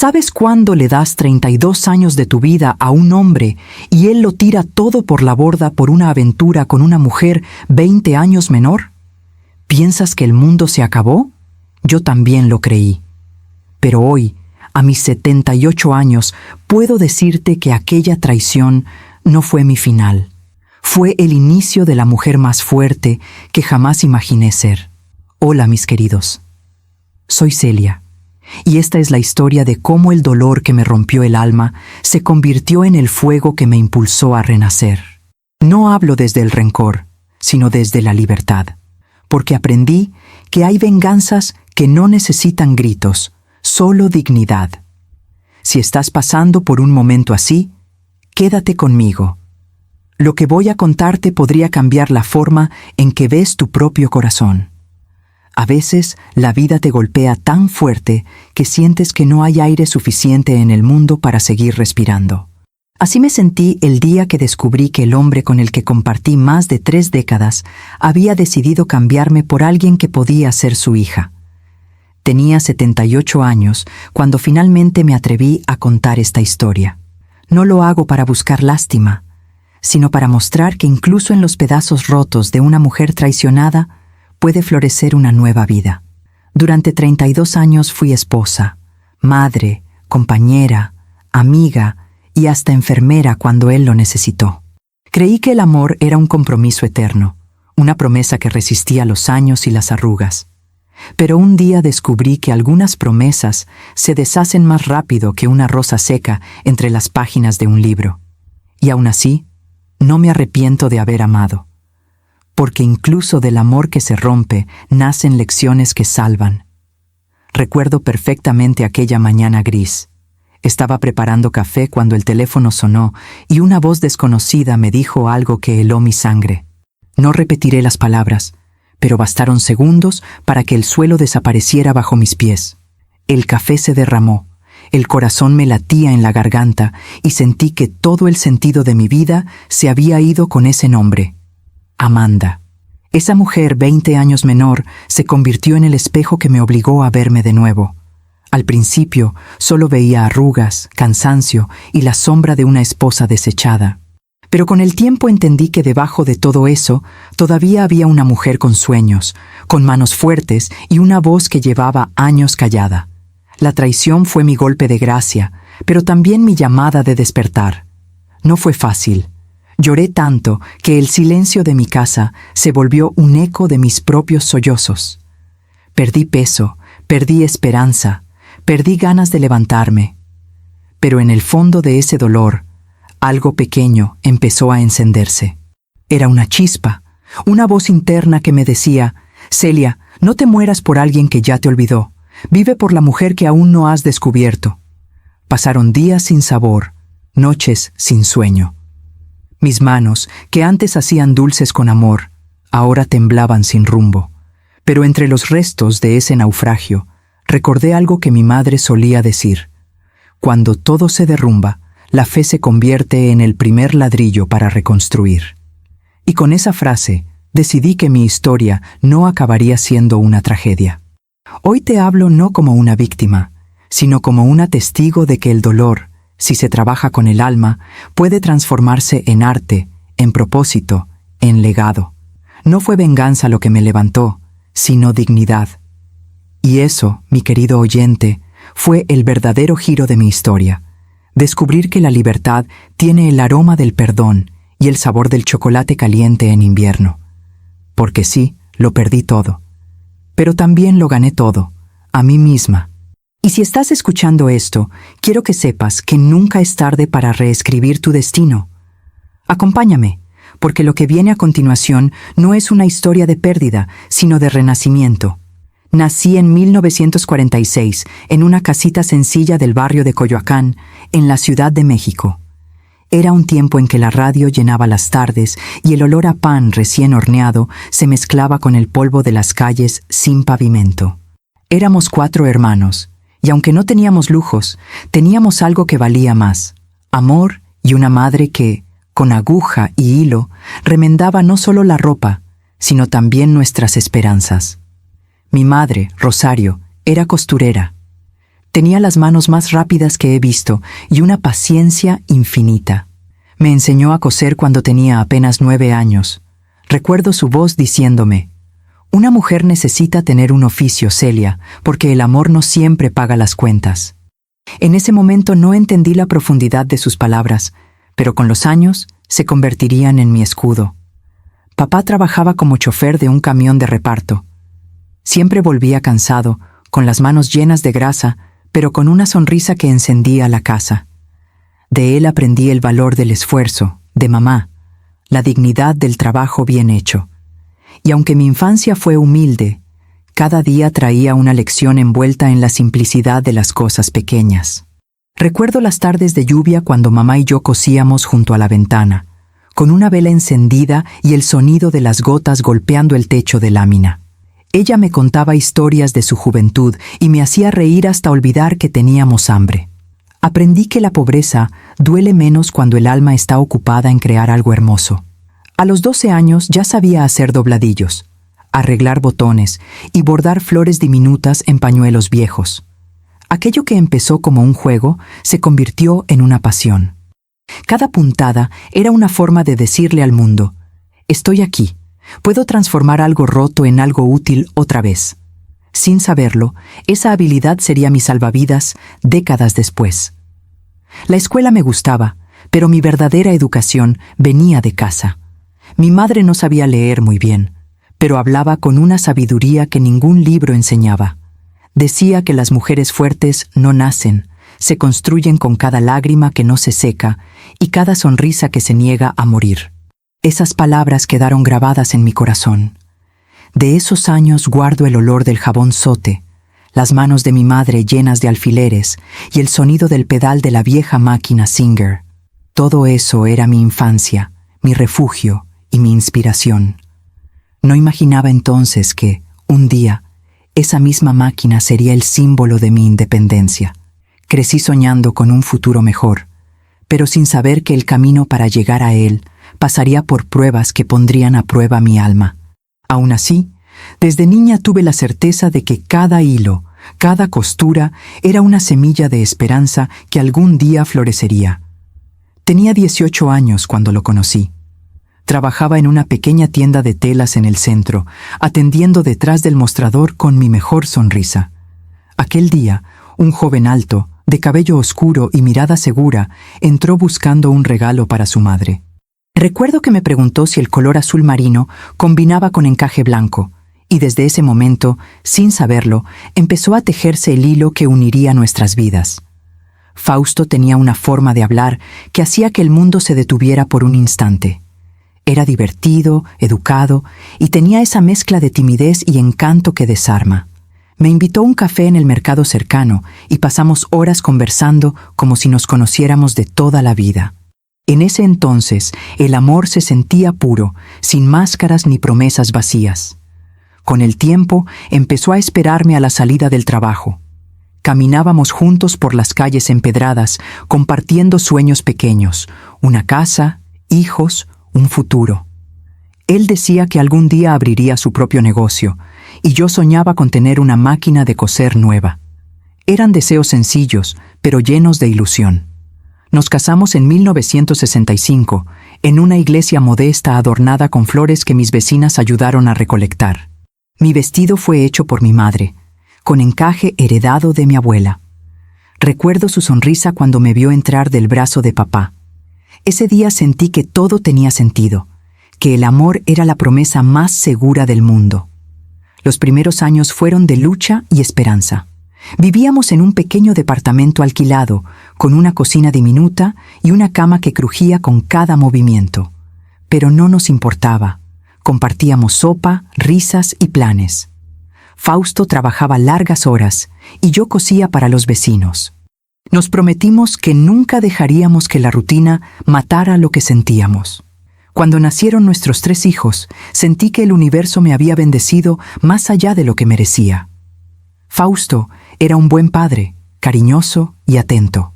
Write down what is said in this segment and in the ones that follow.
¿Sabes cuándo le das 32 años de tu vida a un hombre y él lo tira todo por la borda por una aventura con una mujer 20 años menor? ¿Piensas que el mundo se acabó? Yo también lo creí. Pero hoy, a mis 78 años, puedo decirte que aquella traición no fue mi final. Fue el inicio de la mujer más fuerte que jamás imaginé ser. Hola, mis queridos. Soy Celia. Y esta es la historia de cómo el dolor que me rompió el alma se convirtió en el fuego que me impulsó a renacer. No hablo desde el rencor, sino desde la libertad, porque aprendí que hay venganzas que no necesitan gritos, solo dignidad. Si estás pasando por un momento así, quédate conmigo. Lo que voy a contarte podría cambiar la forma en que ves tu propio corazón. A veces, la vida te golpea tan fuerte que sientes que no hay aire suficiente en el mundo para seguir respirando. Así me sentí el día que descubrí que el hombre con el que compartí más de 3 décadas había decidido cambiarme por alguien que podía ser su hija. Tenía 78 años cuando finalmente me atreví a contar esta historia. No lo hago para buscar lástima, sino para mostrar que incluso en los pedazos rotos de una mujer traicionada, puede florecer una nueva vida. Durante 32 años fui esposa, madre, compañera, amiga y hasta enfermera cuando él lo necesitó. Creí que el amor era un compromiso eterno, una promesa que resistía los años y las arrugas. Pero un día descubrí que algunas promesas se deshacen más rápido que una rosa seca entre las páginas de un libro. Y aún así, no me arrepiento de haber amado. Porque incluso del amor que se rompe nacen lecciones que salvan. Recuerdo perfectamente aquella mañana gris. Estaba preparando café cuando el teléfono sonó y una voz desconocida me dijo algo que heló mi sangre. No repetiré las palabras, pero bastaron segundos para que el suelo desapareciera bajo mis pies. El café se derramó, el corazón me latía en la garganta y sentí que todo el sentido de mi vida se había ido con ese nombre. Amanda. Esa mujer 20 años menor se convirtió en el espejo que me obligó a verme de nuevo. Al principio solo veía arrugas, cansancio y la sombra de una esposa desechada. Pero con el tiempo entendí que debajo de todo eso todavía había una mujer con sueños, con manos fuertes y una voz que llevaba años callada. La traición fue mi golpe de gracia, pero también mi llamada de despertar. No fue fácil. Lloré tanto que el silencio de mi casa se volvió un eco de mis propios sollozos. Perdí peso, perdí esperanza, perdí ganas de levantarme. Pero en el fondo de ese dolor, algo pequeño empezó a encenderse. Era una chispa, una voz interna que me decía: Celia, no te mueras por alguien que ya te olvidó. Vive por la mujer que aún no has descubierto. Pasaron días sin sabor, noches sin sueño. Mis manos, que antes hacían dulces con amor, ahora temblaban sin rumbo. Pero entre los restos de ese naufragio, recordé algo que mi madre solía decir: cuando todo se derrumba, la fe se convierte en el primer ladrillo para reconstruir. Y con esa frase, decidí que mi historia no acabaría siendo una tragedia. Hoy te hablo no como una víctima, sino como una testigo de que el dolor, si se trabaja con el alma, puede transformarse en arte, en propósito, en legado. No fue venganza lo que me levantó, sino dignidad. Y eso, mi querido oyente, fue el verdadero giro de mi historia. Descubrir que la libertad tiene el aroma del perdón y el sabor del chocolate caliente en invierno. Porque sí, lo perdí todo. Pero también lo gané todo, a mí misma. Y si estás escuchando esto, quiero que sepas que nunca es tarde para reescribir tu destino. Acompáñame, porque lo que viene a continuación no es una historia de pérdida, sino de renacimiento. Nací en 1946, en una casita sencilla del barrio de Coyoacán, en la Ciudad de México. Era un tiempo en que la radio llenaba las tardes y el olor a pan recién horneado se mezclaba con el polvo de las calles sin pavimento. Éramos 4 hermanos, y aunque no teníamos lujos, teníamos algo que valía más: amor y una madre que, con aguja y hilo, remendaba no solo la ropa, sino también nuestras esperanzas. Mi madre, Rosario, era costurera. Tenía las manos más rápidas que he visto y una paciencia infinita. Me enseñó a coser cuando tenía apenas 9 años. Recuerdo su voz diciéndome: «Una mujer necesita tener un oficio, Celia, porque el amor no siempre paga las cuentas». En ese momento no entendí la profundidad de sus palabras, pero con los años se convertirían en mi escudo. Papá trabajaba como chofer de un camión de reparto. Siempre volvía cansado, con las manos llenas de grasa, pero con una sonrisa que encendía la casa. De él aprendí el valor del esfuerzo, de mamá, la dignidad del trabajo bien hecho. Y aunque mi infancia fue humilde, cada día traía una lección envuelta en la simplicidad de las cosas pequeñas. Recuerdo las tardes de lluvia cuando mamá y yo cosíamos junto a la ventana, con una vela encendida y el sonido de las gotas golpeando el techo de lámina. Ella me contaba historias de su juventud y me hacía reír hasta olvidar que teníamos hambre. Aprendí que la pobreza duele menos cuando el alma está ocupada en crear algo hermoso. A los 12 años ya sabía hacer dobladillos, arreglar botones y bordar flores diminutas en pañuelos viejos. Aquello que empezó como un juego se convirtió en una pasión. Cada puntada era una forma de decirle al mundo: «Estoy aquí, puedo transformar algo roto en algo útil otra vez». Sin saberlo, esa habilidad sería mi salvavidas décadas después. La escuela me gustaba, pero mi verdadera educación venía de casa. Mi madre no sabía leer muy bien, pero hablaba con una sabiduría que ningún libro enseñaba. Decía que las mujeres fuertes no nacen, se construyen con cada lágrima que no se seca y cada sonrisa que se niega a morir. Esas palabras quedaron grabadas en mi corazón. De esos años guardo el olor del jabón Sote, las manos de mi madre llenas de alfileres y el sonido del pedal de la vieja máquina Singer. Todo eso era mi infancia, mi refugio y mi inspiración. No imaginaba entonces que, un día, esa misma máquina sería el símbolo de mi independencia. Crecí soñando con un futuro mejor, pero sin saber que el camino para llegar a él pasaría por pruebas que pondrían a prueba mi alma. Aún así, desde niña tuve la certeza de que cada hilo, cada costura era una semilla de esperanza que algún día florecería. Tenía 18 años cuando lo conocí. Trabajaba en una pequeña tienda de telas en el centro, atendiendo detrás del mostrador con mi mejor sonrisa. Aquel día, un joven alto, de cabello oscuro y mirada segura, entró buscando un regalo para su madre. Recuerdo que me preguntó si el color azul marino combinaba con encaje blanco, y desde ese momento, sin saberlo, empezó a tejerse el hilo que uniría nuestras vidas. Fausto tenía una forma de hablar que hacía que el mundo se detuviera por un instante. Era divertido, educado, y tenía esa mezcla de timidez y encanto que desarma. Me invitó a un café en el mercado cercano y pasamos horas conversando como si nos conociéramos de toda la vida. En ese entonces, el amor se sentía puro, sin máscaras ni promesas vacías. Con el tiempo, empezó a esperarme a la salida del trabajo. Caminábamos juntos por las calles empedradas, compartiendo sueños pequeños, una casa, hijos, un futuro. Él decía que algún día abriría su propio negocio, y yo soñaba con tener una máquina de coser nueva. Eran deseos sencillos, pero llenos de ilusión. Nos casamos en 1965, en una iglesia modesta adornada con flores que mis vecinas ayudaron a recolectar. Mi vestido fue hecho por mi madre, con encaje heredado de mi abuela. Recuerdo su sonrisa cuando me vio entrar del brazo de papá. Ese día sentí que todo tenía sentido, que el amor era la promesa más segura del mundo. Los primeros años fueron de lucha y esperanza. Vivíamos en un pequeño departamento alquilado, con una cocina diminuta y una cama que crujía con cada movimiento. Pero no nos importaba. Compartíamos sopa, risas y planes. Fausto trabajaba largas horas y yo cosía para los vecinos. Nos prometimos que nunca dejaríamos que la rutina matara lo que sentíamos. Cuando nacieron nuestros 3 hijos, sentí que el universo me había bendecido más allá de lo que merecía. Fausto era un buen padre, cariñoso y atento.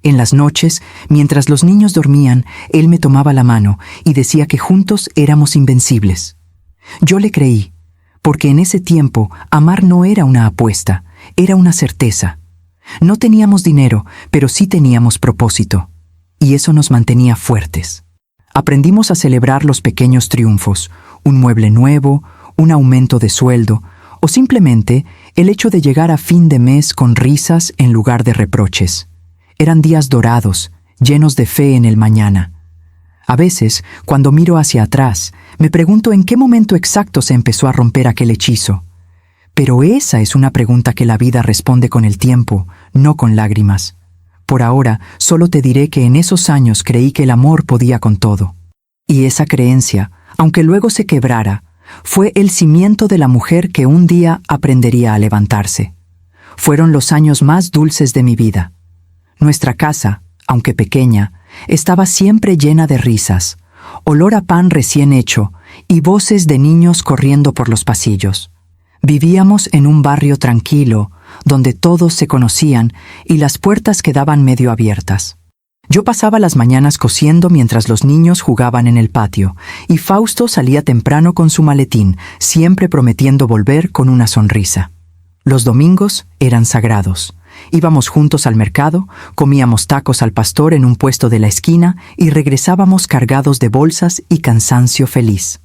En las noches, mientras los niños dormían, él me tomaba la mano y decía que juntos éramos invencibles. Yo le creí, porque en ese tiempo amar no era una apuesta, era una certeza. No teníamos dinero, pero sí teníamos propósito, y eso nos mantenía fuertes. Aprendimos a celebrar los pequeños triunfos, un mueble nuevo, un aumento de sueldo, o simplemente el hecho de llegar a fin de mes con risas en lugar de reproches. Eran días dorados, llenos de fe en el mañana. A veces, cuando miro hacia atrás, me pregunto en qué momento exacto se empezó a romper aquel hechizo. Pero esa es una pregunta que la vida responde con el tiempo, no con lágrimas. Por ahora, solo te diré que en esos años creí que el amor podía con todo. Y esa creencia, aunque luego se quebrara, fue el cimiento de la mujer que un día aprendería a levantarse. Fueron los años más dulces de mi vida. Nuestra casa, aunque pequeña, estaba siempre llena de risas, olor a pan recién hecho y voces de niños corriendo por los pasillos. Vivíamos en un barrio tranquilo, donde todos se conocían y las puertas quedaban medio abiertas. Yo pasaba las mañanas cosiendo mientras los niños jugaban en el patio, y Fausto salía temprano con su maletín, siempre prometiendo volver con una sonrisa. Los domingos eran sagrados. Íbamos juntos al mercado, comíamos tacos al pastor en un puesto de la esquina y regresábamos cargados de bolsas y cansancio feliz.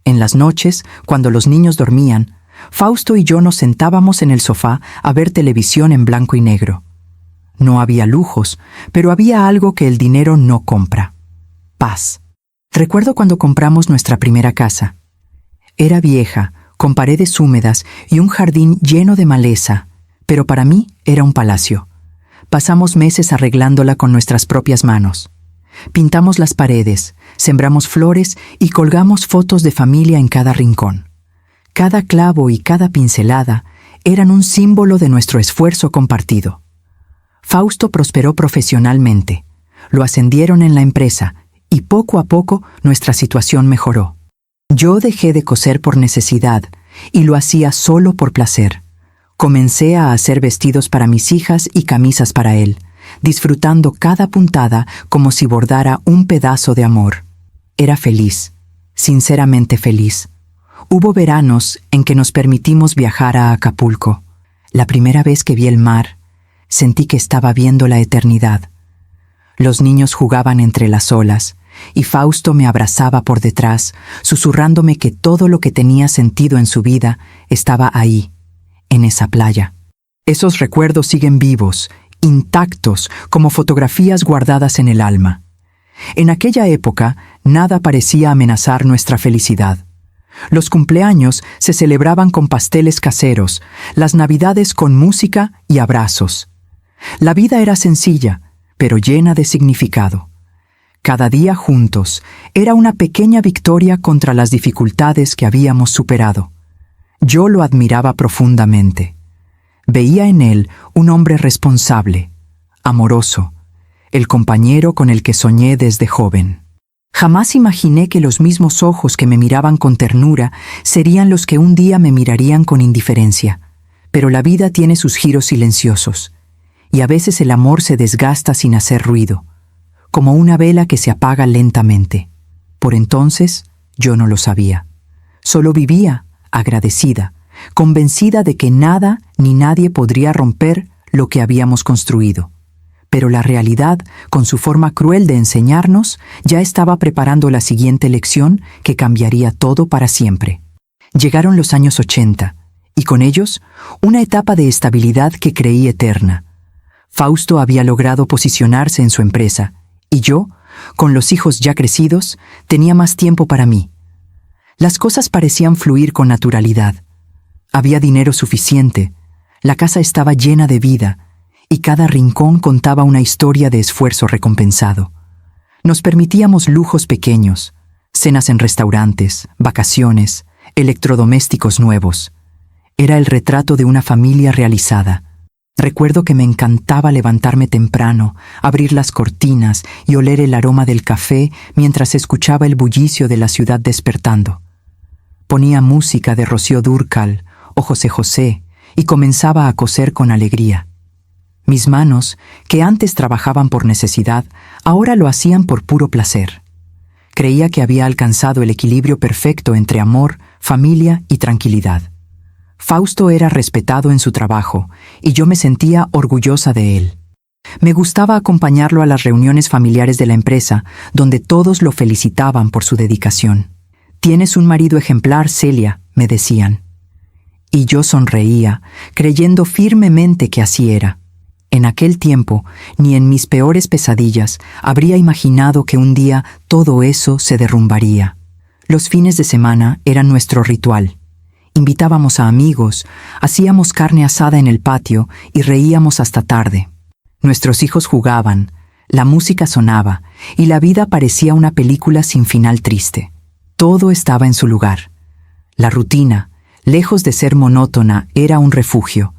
En las noches, cuando los niños dormían, Fausto y yo nos sentábamos en el sofá a ver televisión en blanco y negro. No había lujos, pero había algo que el dinero no compra: paz. Recuerdo cuando compramos nuestra primera casa. Era vieja, con paredes húmedas y un jardín lleno de maleza, pero para mí era un palacio. Pasamos meses arreglándola con nuestras propias manos. Pintamos las paredes, sembramos flores y colgamos fotos de familia en cada rincón. Cada clavo y cada pincelada eran un símbolo de nuestro esfuerzo compartido. Fausto prosperó profesionalmente. Lo ascendieron en la empresa y poco a poco nuestra situación mejoró. Yo dejé de coser por necesidad y lo hacía solo por placer. Comencé a hacer vestidos para mis hijas y camisas para él, disfrutando cada puntada como si bordara un pedazo de amor. Era feliz, sinceramente feliz. Hubo veranos en que nos permitimos viajar a Acapulco. La primera vez que vi el mar, sentí que estaba viendo la eternidad. Los niños jugaban entre las olas, y Fausto me abrazaba por detrás, susurrándome que todo lo que tenía sentido en su vida estaba ahí, en esa playa. Esos recuerdos siguen vivos, intactos, como fotografías guardadas en el alma. En aquella época, nada parecía amenazar nuestra felicidad. Los cumpleaños se celebraban con pasteles caseros, las navidades con música y abrazos. La vida era sencilla, pero llena de significado. Cada día juntos era una pequeña victoria contra las dificultades que habíamos superado. Yo lo admiraba profundamente. Veía en él un hombre responsable, amoroso, el compañero con el que soñé desde joven. Jamás imaginé que los mismos ojos que me miraban con ternura serían los que un día me mirarían con indiferencia. Pero la vida tiene sus giros silenciosos, y a veces el amor se desgasta sin hacer ruido, como una vela que se apaga lentamente. Por entonces, yo no lo sabía. Solo vivía, agradecida, convencida de que nada ni nadie podría romper lo que habíamos construido. Pero la realidad, con su forma cruel de enseñarnos, ya estaba preparando la siguiente lección que cambiaría todo para siempre. Llegaron los años 80, y con ellos, una etapa de estabilidad que creí eterna. Fausto había logrado posicionarse en su empresa, y yo, con los hijos ya crecidos, tenía más tiempo para mí. Las cosas parecían fluir con naturalidad. Había dinero suficiente, la casa estaba llena de vida, y cada rincón contaba una historia de esfuerzo recompensado. Nos permitíamos lujos pequeños, cenas en restaurantes, vacaciones, electrodomésticos nuevos. Era el retrato de una familia realizada. Recuerdo que me encantaba levantarme temprano, abrir las cortinas y oler el aroma del café mientras escuchaba el bullicio de la ciudad despertando. Ponía música de Rocío Dúrcal o José José y comenzaba a coser con alegría. Mis manos, que antes trabajaban por necesidad, ahora lo hacían por puro placer. Creía que había alcanzado el equilibrio perfecto entre amor, familia y tranquilidad. Fausto era respetado en su trabajo y yo me sentía orgullosa de él. Me gustaba acompañarlo a las reuniones familiares de la empresa, donde todos lo felicitaban por su dedicación. «Tienes un marido ejemplar, Celia», me decían. Y yo sonreía, creyendo firmemente que así era. En aquel tiempo, ni en mis peores pesadillas, habría imaginado que un día todo eso se derrumbaría. Los fines de semana eran nuestro ritual. Invitábamos a amigos, hacíamos carne asada en el patio y reíamos hasta tarde. Nuestros hijos jugaban, la música sonaba y la vida parecía una película sin final triste. Todo estaba en su lugar. La rutina, lejos de ser monótona, era un refugio.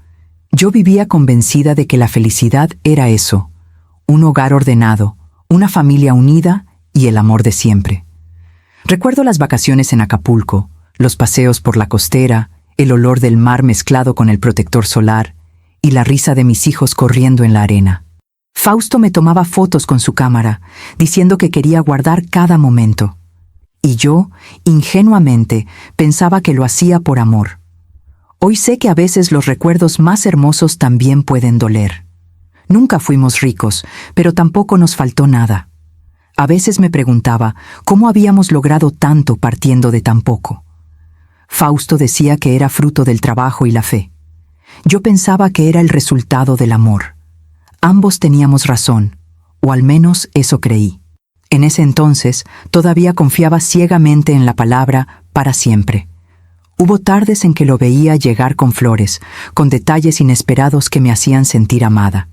Yo vivía convencida de que la felicidad era eso, un hogar ordenado, una familia unida y el amor de siempre. Recuerdo las vacaciones en Acapulco, los paseos por la costera, el olor del mar mezclado con el protector solar y la risa de mis hijos corriendo en la arena. Fausto me tomaba fotos con su cámara, diciendo que quería guardar cada momento. Y yo, ingenuamente, pensaba que lo hacía por amor. Hoy sé que a veces los recuerdos más hermosos también pueden doler. Nunca fuimos ricos, pero tampoco nos faltó nada. A veces me preguntaba cómo habíamos logrado tanto partiendo de tan poco. Fausto decía que era fruto del trabajo y la fe. Yo pensaba que era el resultado del amor. Ambos teníamos razón, o al menos eso creí. En ese entonces, todavía confiaba ciegamente en la palabra para siempre. Hubo tardes en que lo veía llegar con flores, con detalles inesperados que me hacían sentir amada.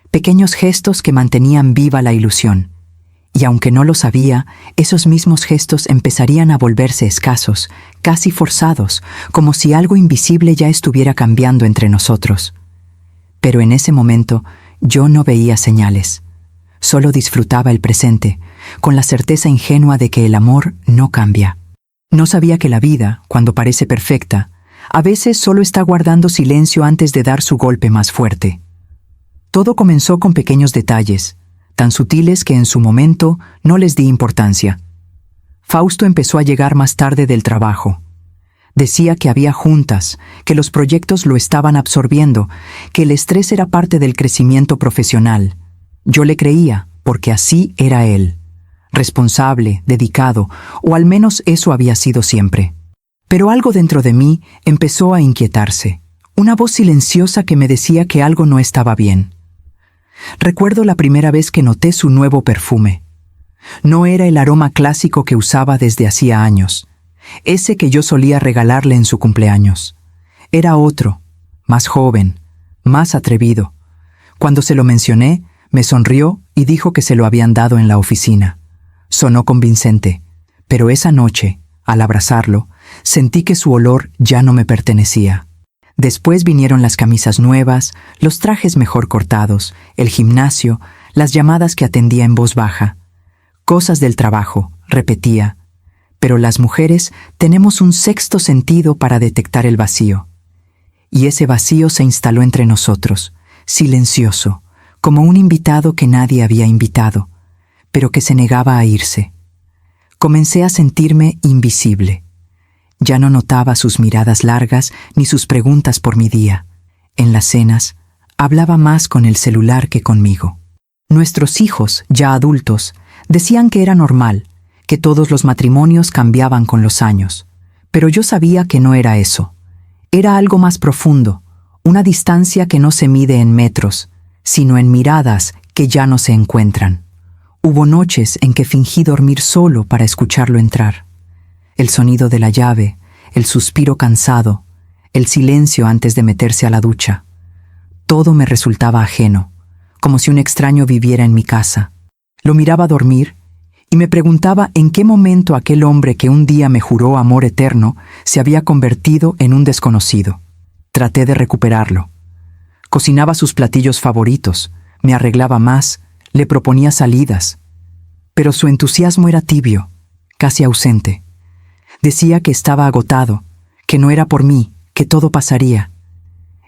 Pequeños gestos que mantenían viva la ilusión. Y aunque no lo sabía, esos mismos gestos empezarían a volverse escasos, casi forzados, como si algo invisible ya estuviera cambiando entre nosotros. Pero en ese momento, yo no veía señales. Solo disfrutaba el presente, con la certeza ingenua de que el amor no cambia. No sabía que la vida, cuando parece perfecta, a veces solo está guardando silencio antes de dar su golpe más fuerte. Todo comenzó con pequeños detalles, tan sutiles que en su momento no les di importancia. Fausto empezó a llegar más tarde del trabajo. Decía que había juntas, que los proyectos lo estaban absorbiendo, que el estrés era parte del crecimiento profesional. Yo le creía, porque así era él. Responsable, dedicado, o al menos eso había sido siempre. Pero algo dentro de mí empezó a inquietarse. Una voz silenciosa que me decía que algo no estaba bien. Recuerdo la primera vez que noté su nuevo perfume. No era el aroma clásico que usaba desde hacía años, ese que yo solía regalarle en su cumpleaños. Era otro, más joven, más atrevido. Cuando se lo mencioné, me sonrió y dijo que se lo habían dado en la oficina. Sonó convincente, pero esa noche, al abrazarlo, sentí que su olor ya no me pertenecía. Después vinieron las camisas nuevas, los trajes mejor cortados, el gimnasio, las llamadas que atendía en voz baja. Cosas del trabajo, repetía. Pero las mujeres tenemos un sexto sentido para detectar el vacío. Y ese vacío se instaló entre nosotros, silencioso, como un invitado que nadie había invitado, pero que se negaba a irse. Comencé a sentirme invisible. Ya no notaba sus miradas largas ni sus preguntas por mi día. En las cenas, hablaba más con el celular que conmigo. Nuestros hijos, ya adultos, decían que era normal, que todos los matrimonios cambiaban con los años. Pero yo sabía que no era eso. Era algo más profundo, una distancia que no se mide en metros, sino en miradas que ya no se encuentran. Hubo noches en que fingí dormir solo para escucharlo entrar. El sonido de la llave, el suspiro cansado, el silencio antes de meterse a la ducha. Todo me resultaba ajeno, como si un extraño viviera en mi casa. Lo miraba dormir y me preguntaba en qué momento aquel hombre que un día me juró amor eterno se había convertido en un desconocido. Traté de recuperarlo. Cocinaba sus platillos favoritos, me arreglaba más, le proponía salidas. Pero su entusiasmo era tibio, casi ausente. Decía que estaba agotado, que no era por mí, que todo pasaría.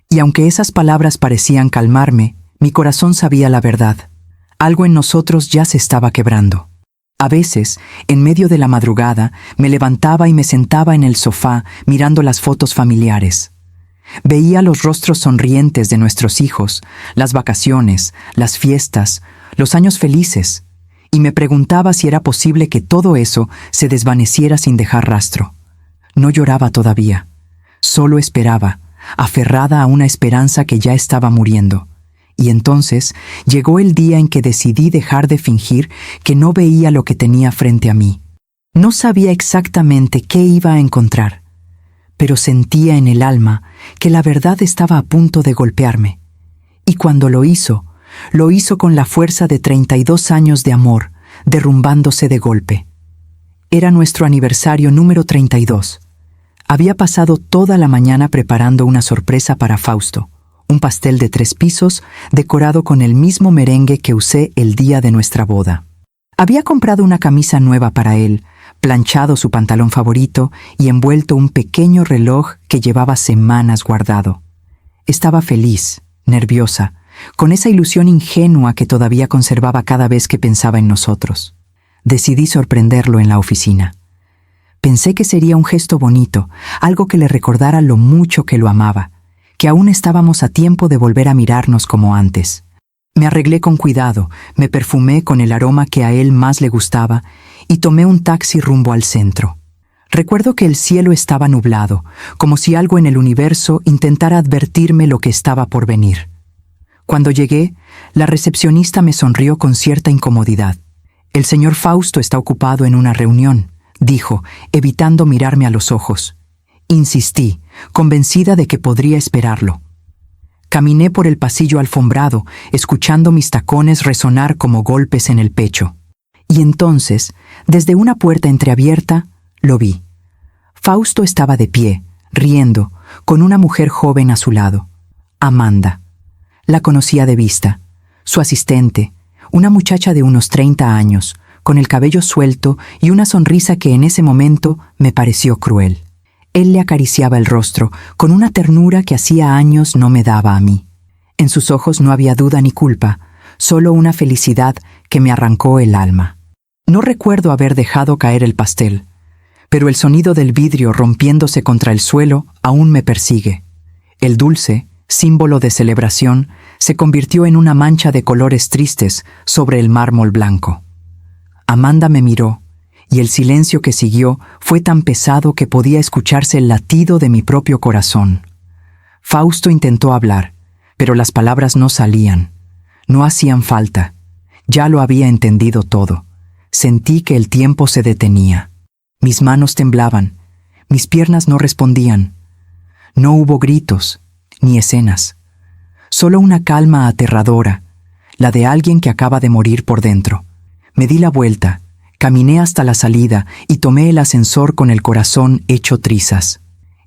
Y aunque esas palabras parecían calmarme, mi corazón sabía la verdad. Algo en nosotros ya se estaba quebrando. A veces, en medio de la madrugada, me levantaba y me sentaba en el sofá mirando las fotos familiares. Veía los rostros sonrientes de nuestros hijos, las vacaciones, las fiestas, los años felices, y me preguntaba si era posible que todo eso se desvaneciera sin dejar rastro. No lloraba todavía, solo esperaba, aferrada a una esperanza que ya estaba muriendo. Y entonces llegó el día en que decidí dejar de fingir que no veía lo que tenía frente a mí. No sabía exactamente qué iba a encontrar, pero sentía en el alma que la verdad estaba a punto de golpearme. Y cuando lo hizo con la fuerza de 32 años de amor, derrumbándose de golpe. Era nuestro aniversario número 32. Había pasado toda la mañana preparando una sorpresa para Fausto, un pastel de 3 pisos decorado con el mismo merengue que usé el día de nuestra boda. Había comprado una camisa nueva para él, planchado su pantalón favorito y envuelto un pequeño reloj que llevaba semanas guardado. Estaba feliz, nerviosa, con esa ilusión ingenua que todavía conservaba cada vez que pensaba en nosotros. Decidí sorprenderlo en la oficina. Pensé que sería un gesto bonito, algo que le recordara lo mucho que lo amaba, que aún estábamos a tiempo de volver a mirarnos como antes. Me arreglé con cuidado, me perfumé con el aroma que a él más le gustaba y tomé un taxi rumbo al centro. Recuerdo que el cielo estaba nublado, como si algo en el universo intentara advertirme lo que estaba por venir. Cuando llegué, la recepcionista me sonrió con cierta incomodidad. «El señor Fausto está ocupado en una reunión», dijo, evitando mirarme a los ojos. Insistí, convencida de que podría esperarlo. Caminé por el pasillo alfombrado, escuchando mis tacones resonar como golpes en el pecho. Y entonces, desde una puerta entreabierta, lo vi. Fausto estaba de pie, riendo, con una mujer joven a su lado. Amanda. La conocía de vista. Su asistente, una muchacha de unos 30 años, con el cabello suelto y una sonrisa que en ese momento me pareció cruel. Él le acariciaba el rostro con una ternura que hacía años no me daba a mí. En sus ojos no había duda ni culpa, solo una felicidad que me arrancó el alma. No recuerdo haber dejado caer el pastel, pero el sonido del vidrio rompiéndose contra el suelo aún me persigue. El dulce, símbolo de celebración, se convirtió en una mancha de colores tristes sobre el mármol blanco. Amanda me miró, y el silencio que siguió fue tan pesado que podía escucharse el latido de mi propio corazón. Fausto intentó hablar, pero las palabras no salían. No hacían falta. Ya lo había entendido todo. Sentí que el tiempo se detenía. Mis manos temblaban. Mis piernas no respondían. No hubo gritos, ni escenas. Solo una calma aterradora, la de alguien que acaba de morir por dentro. Me di la vuelta. Caminé hasta la salida y tomé el ascensor con el corazón hecho trizas.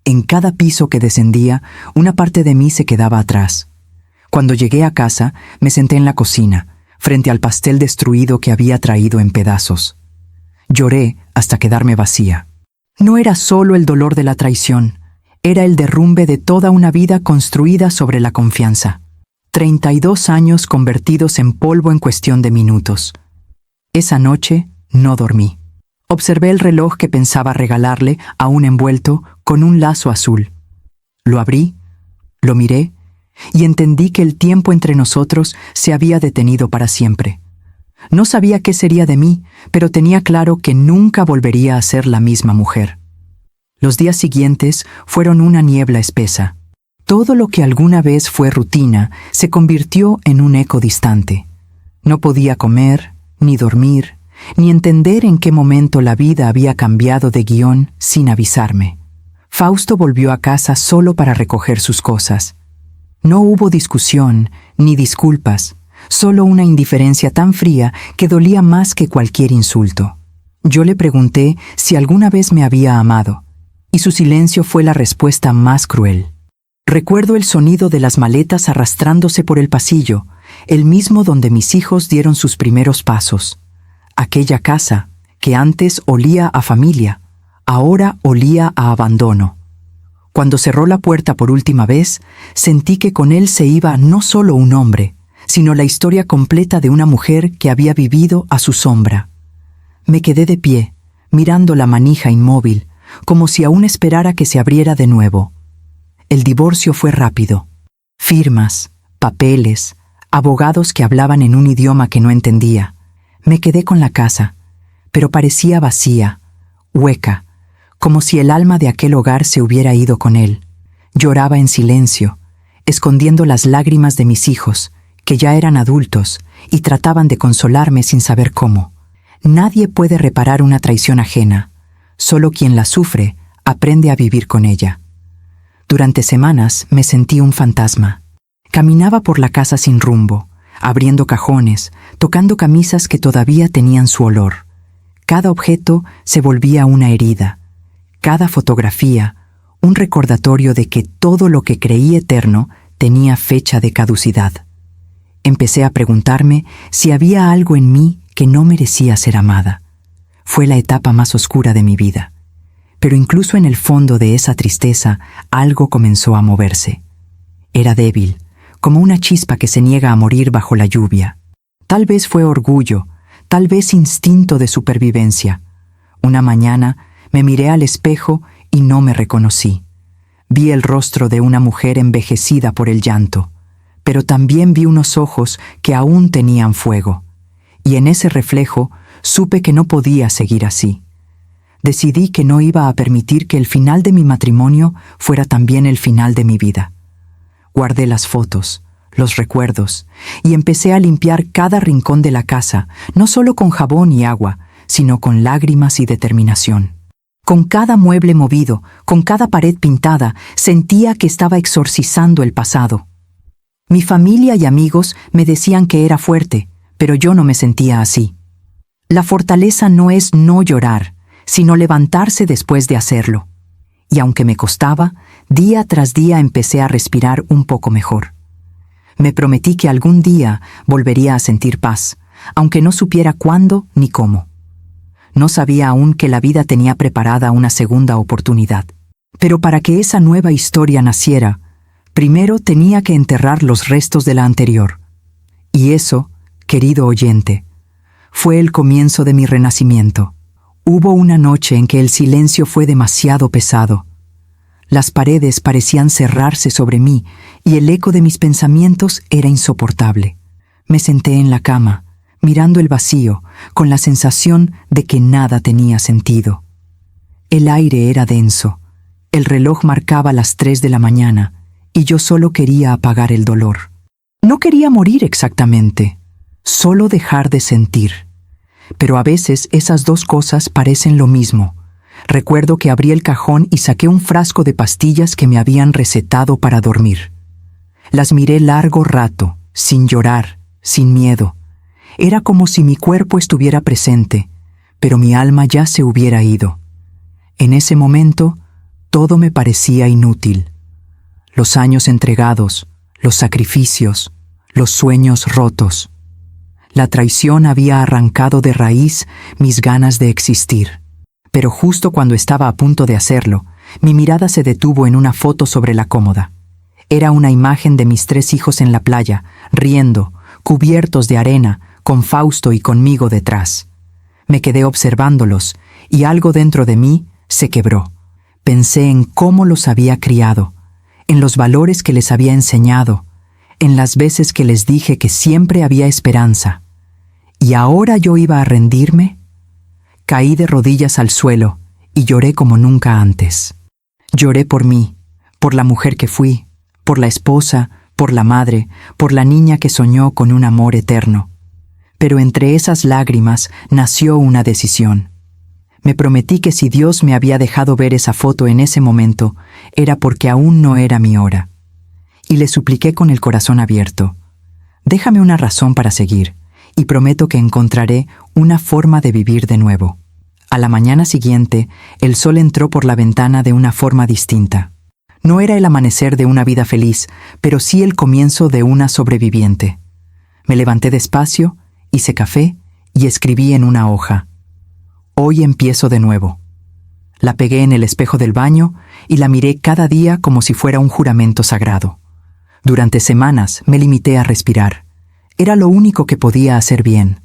En cada piso que descendía, una parte de mí se quedaba atrás. Cuando llegué a casa, me senté en la cocina, frente al pastel destruido que había traído en pedazos. Lloré hasta quedarme vacía. No era solo el dolor de la traición, era el derrumbe de toda una vida construida sobre la confianza. 32 años convertidos en polvo en cuestión de minutos. Esa noche, no dormí. Observé el reloj que pensaba regalarle, aún envuelto, con un lazo azul. Lo abrí, lo miré, y entendí que el tiempo entre nosotros se había detenido para siempre. No sabía qué sería de mí, pero tenía claro que nunca volvería a ser la misma mujer. Los días siguientes fueron una niebla espesa. Todo lo que alguna vez fue rutina se convirtió en un eco distante. No podía comer, ni dormir, ni entender en qué momento la vida había cambiado de guión sin avisarme. Fausto volvió a casa solo para recoger sus cosas. No hubo discusión ni disculpas, solo una indiferencia tan fría que dolía más que cualquier insulto. Yo le pregunté si alguna vez me había amado, y su silencio fue la respuesta más cruel. Recuerdo el sonido de las maletas arrastrándose por el pasillo, el mismo donde mis hijos dieron sus primeros pasos. Aquella casa, que antes olía a familia, ahora olía a abandono. Cuando cerró la puerta por última vez, sentí que con él se iba no solo un hombre, sino la historia completa de una mujer que había vivido a su sombra. Me quedé de pie, mirando la manija inmóvil, como si aún esperara que se abriera de nuevo. El divorcio fue rápido. Firmas, papeles, abogados que hablaban en un idioma que no entendía. Me quedé con la casa, pero parecía vacía, hueca, como si el alma de aquel hogar se hubiera ido con él. Lloraba en silencio, escondiendo las lágrimas de mis hijos, que ya eran adultos, y trataban de consolarme sin saber cómo. Nadie puede reparar una traición ajena. Solo quien la sufre aprende a vivir con ella. Durante semanas me sentí un fantasma. Caminaba por la casa sin rumbo, abriendo cajones, tocando camisas que todavía tenían su olor. Cada objeto se volvía una herida. Cada fotografía, un recordatorio de que todo lo que creí eterno tenía fecha de caducidad. Empecé a preguntarme si había algo en mí que no merecía ser amada. Fue la etapa más oscura de mi vida. Pero incluso en el fondo de esa tristeza, algo comenzó a moverse. Era débil, como una chispa que se niega a morir bajo la lluvia. Tal vez fue orgullo, tal vez instinto de supervivencia. Una mañana me miré al espejo y no me reconocí. Vi el rostro de una mujer envejecida por el llanto, pero también vi unos ojos que aún tenían fuego. Y en ese reflejo supe que no podía seguir así. Decidí que no iba a permitir que el final de mi matrimonio fuera también el final de mi vida. Guardé las fotos, los recuerdos, y empecé a limpiar cada rincón de la casa, no solo con jabón y agua, sino con lágrimas y determinación. Con cada mueble movido, con cada pared pintada, sentía que estaba exorcizando el pasado. Mi familia y amigos me decían que era fuerte, pero yo no me sentía así. La fortaleza no es no llorar, sino levantarse después de hacerlo. Y aunque me costaba, día tras día empecé a respirar un poco mejor. Me prometí que algún día volvería a sentir paz, aunque no supiera cuándo ni cómo. No sabía aún que la vida tenía preparada una segunda oportunidad. Pero para que esa nueva historia naciera, primero tenía que enterrar los restos de la anterior. Y eso, querido oyente, fue el comienzo de mi renacimiento. Hubo una noche en que el silencio fue demasiado pesado. Las paredes parecían cerrarse sobre mí y el eco de mis pensamientos era insoportable. Me senté en la cama, mirando el vacío, con la sensación de que nada tenía sentido. El aire era denso, el reloj marcaba las 3 de la mañana y yo solo quería apagar el dolor. No quería morir exactamente, solo dejar de sentir. Pero a veces esas dos cosas parecen lo mismo. Recuerdo que abrí el cajón y saqué un frasco de pastillas que me habían recetado para dormir. Las miré largo rato, sin llorar, sin miedo. Era como si mi cuerpo estuviera presente, pero mi alma ya se hubiera ido. En ese momento, todo me parecía inútil. Los años entregados, los sacrificios, los sueños rotos. La traición había arrancado de raíz mis ganas de existir. Pero justo cuando estaba a punto de hacerlo, mi mirada se detuvo en una foto sobre la cómoda. Era una imagen de mis 3 hijos en la playa, riendo, cubiertos de arena, con Fausto y conmigo detrás. Me quedé observándolos, y algo dentro de mí se quebró. Pensé en cómo los había criado, en los valores que les había enseñado, en las veces que les dije que siempre había esperanza. ¿Y ahora yo iba a rendirme? Caí de rodillas al suelo y lloré como nunca antes. Lloré por mí, por la mujer que fui, por la esposa, por la madre, por la niña que soñó con un amor eterno. Pero entre esas lágrimas nació una decisión. Me prometí que si Dios me había dejado ver esa foto en ese momento, era porque aún no era mi hora. Y le supliqué con el corazón abierto: déjame una razón para seguir, y prometo que encontraré una forma de vivir de nuevo. A la mañana siguiente, el sol entró por la ventana de una forma distinta. No era el amanecer de una vida feliz, pero sí el comienzo de una sobreviviente. Me levanté despacio, hice café y escribí en una hoja: hoy empiezo de nuevo. La pegué en el espejo del baño y la miré cada día como si fuera un juramento sagrado. Durante semanas me limité a respirar. Era lo único que podía hacer bien.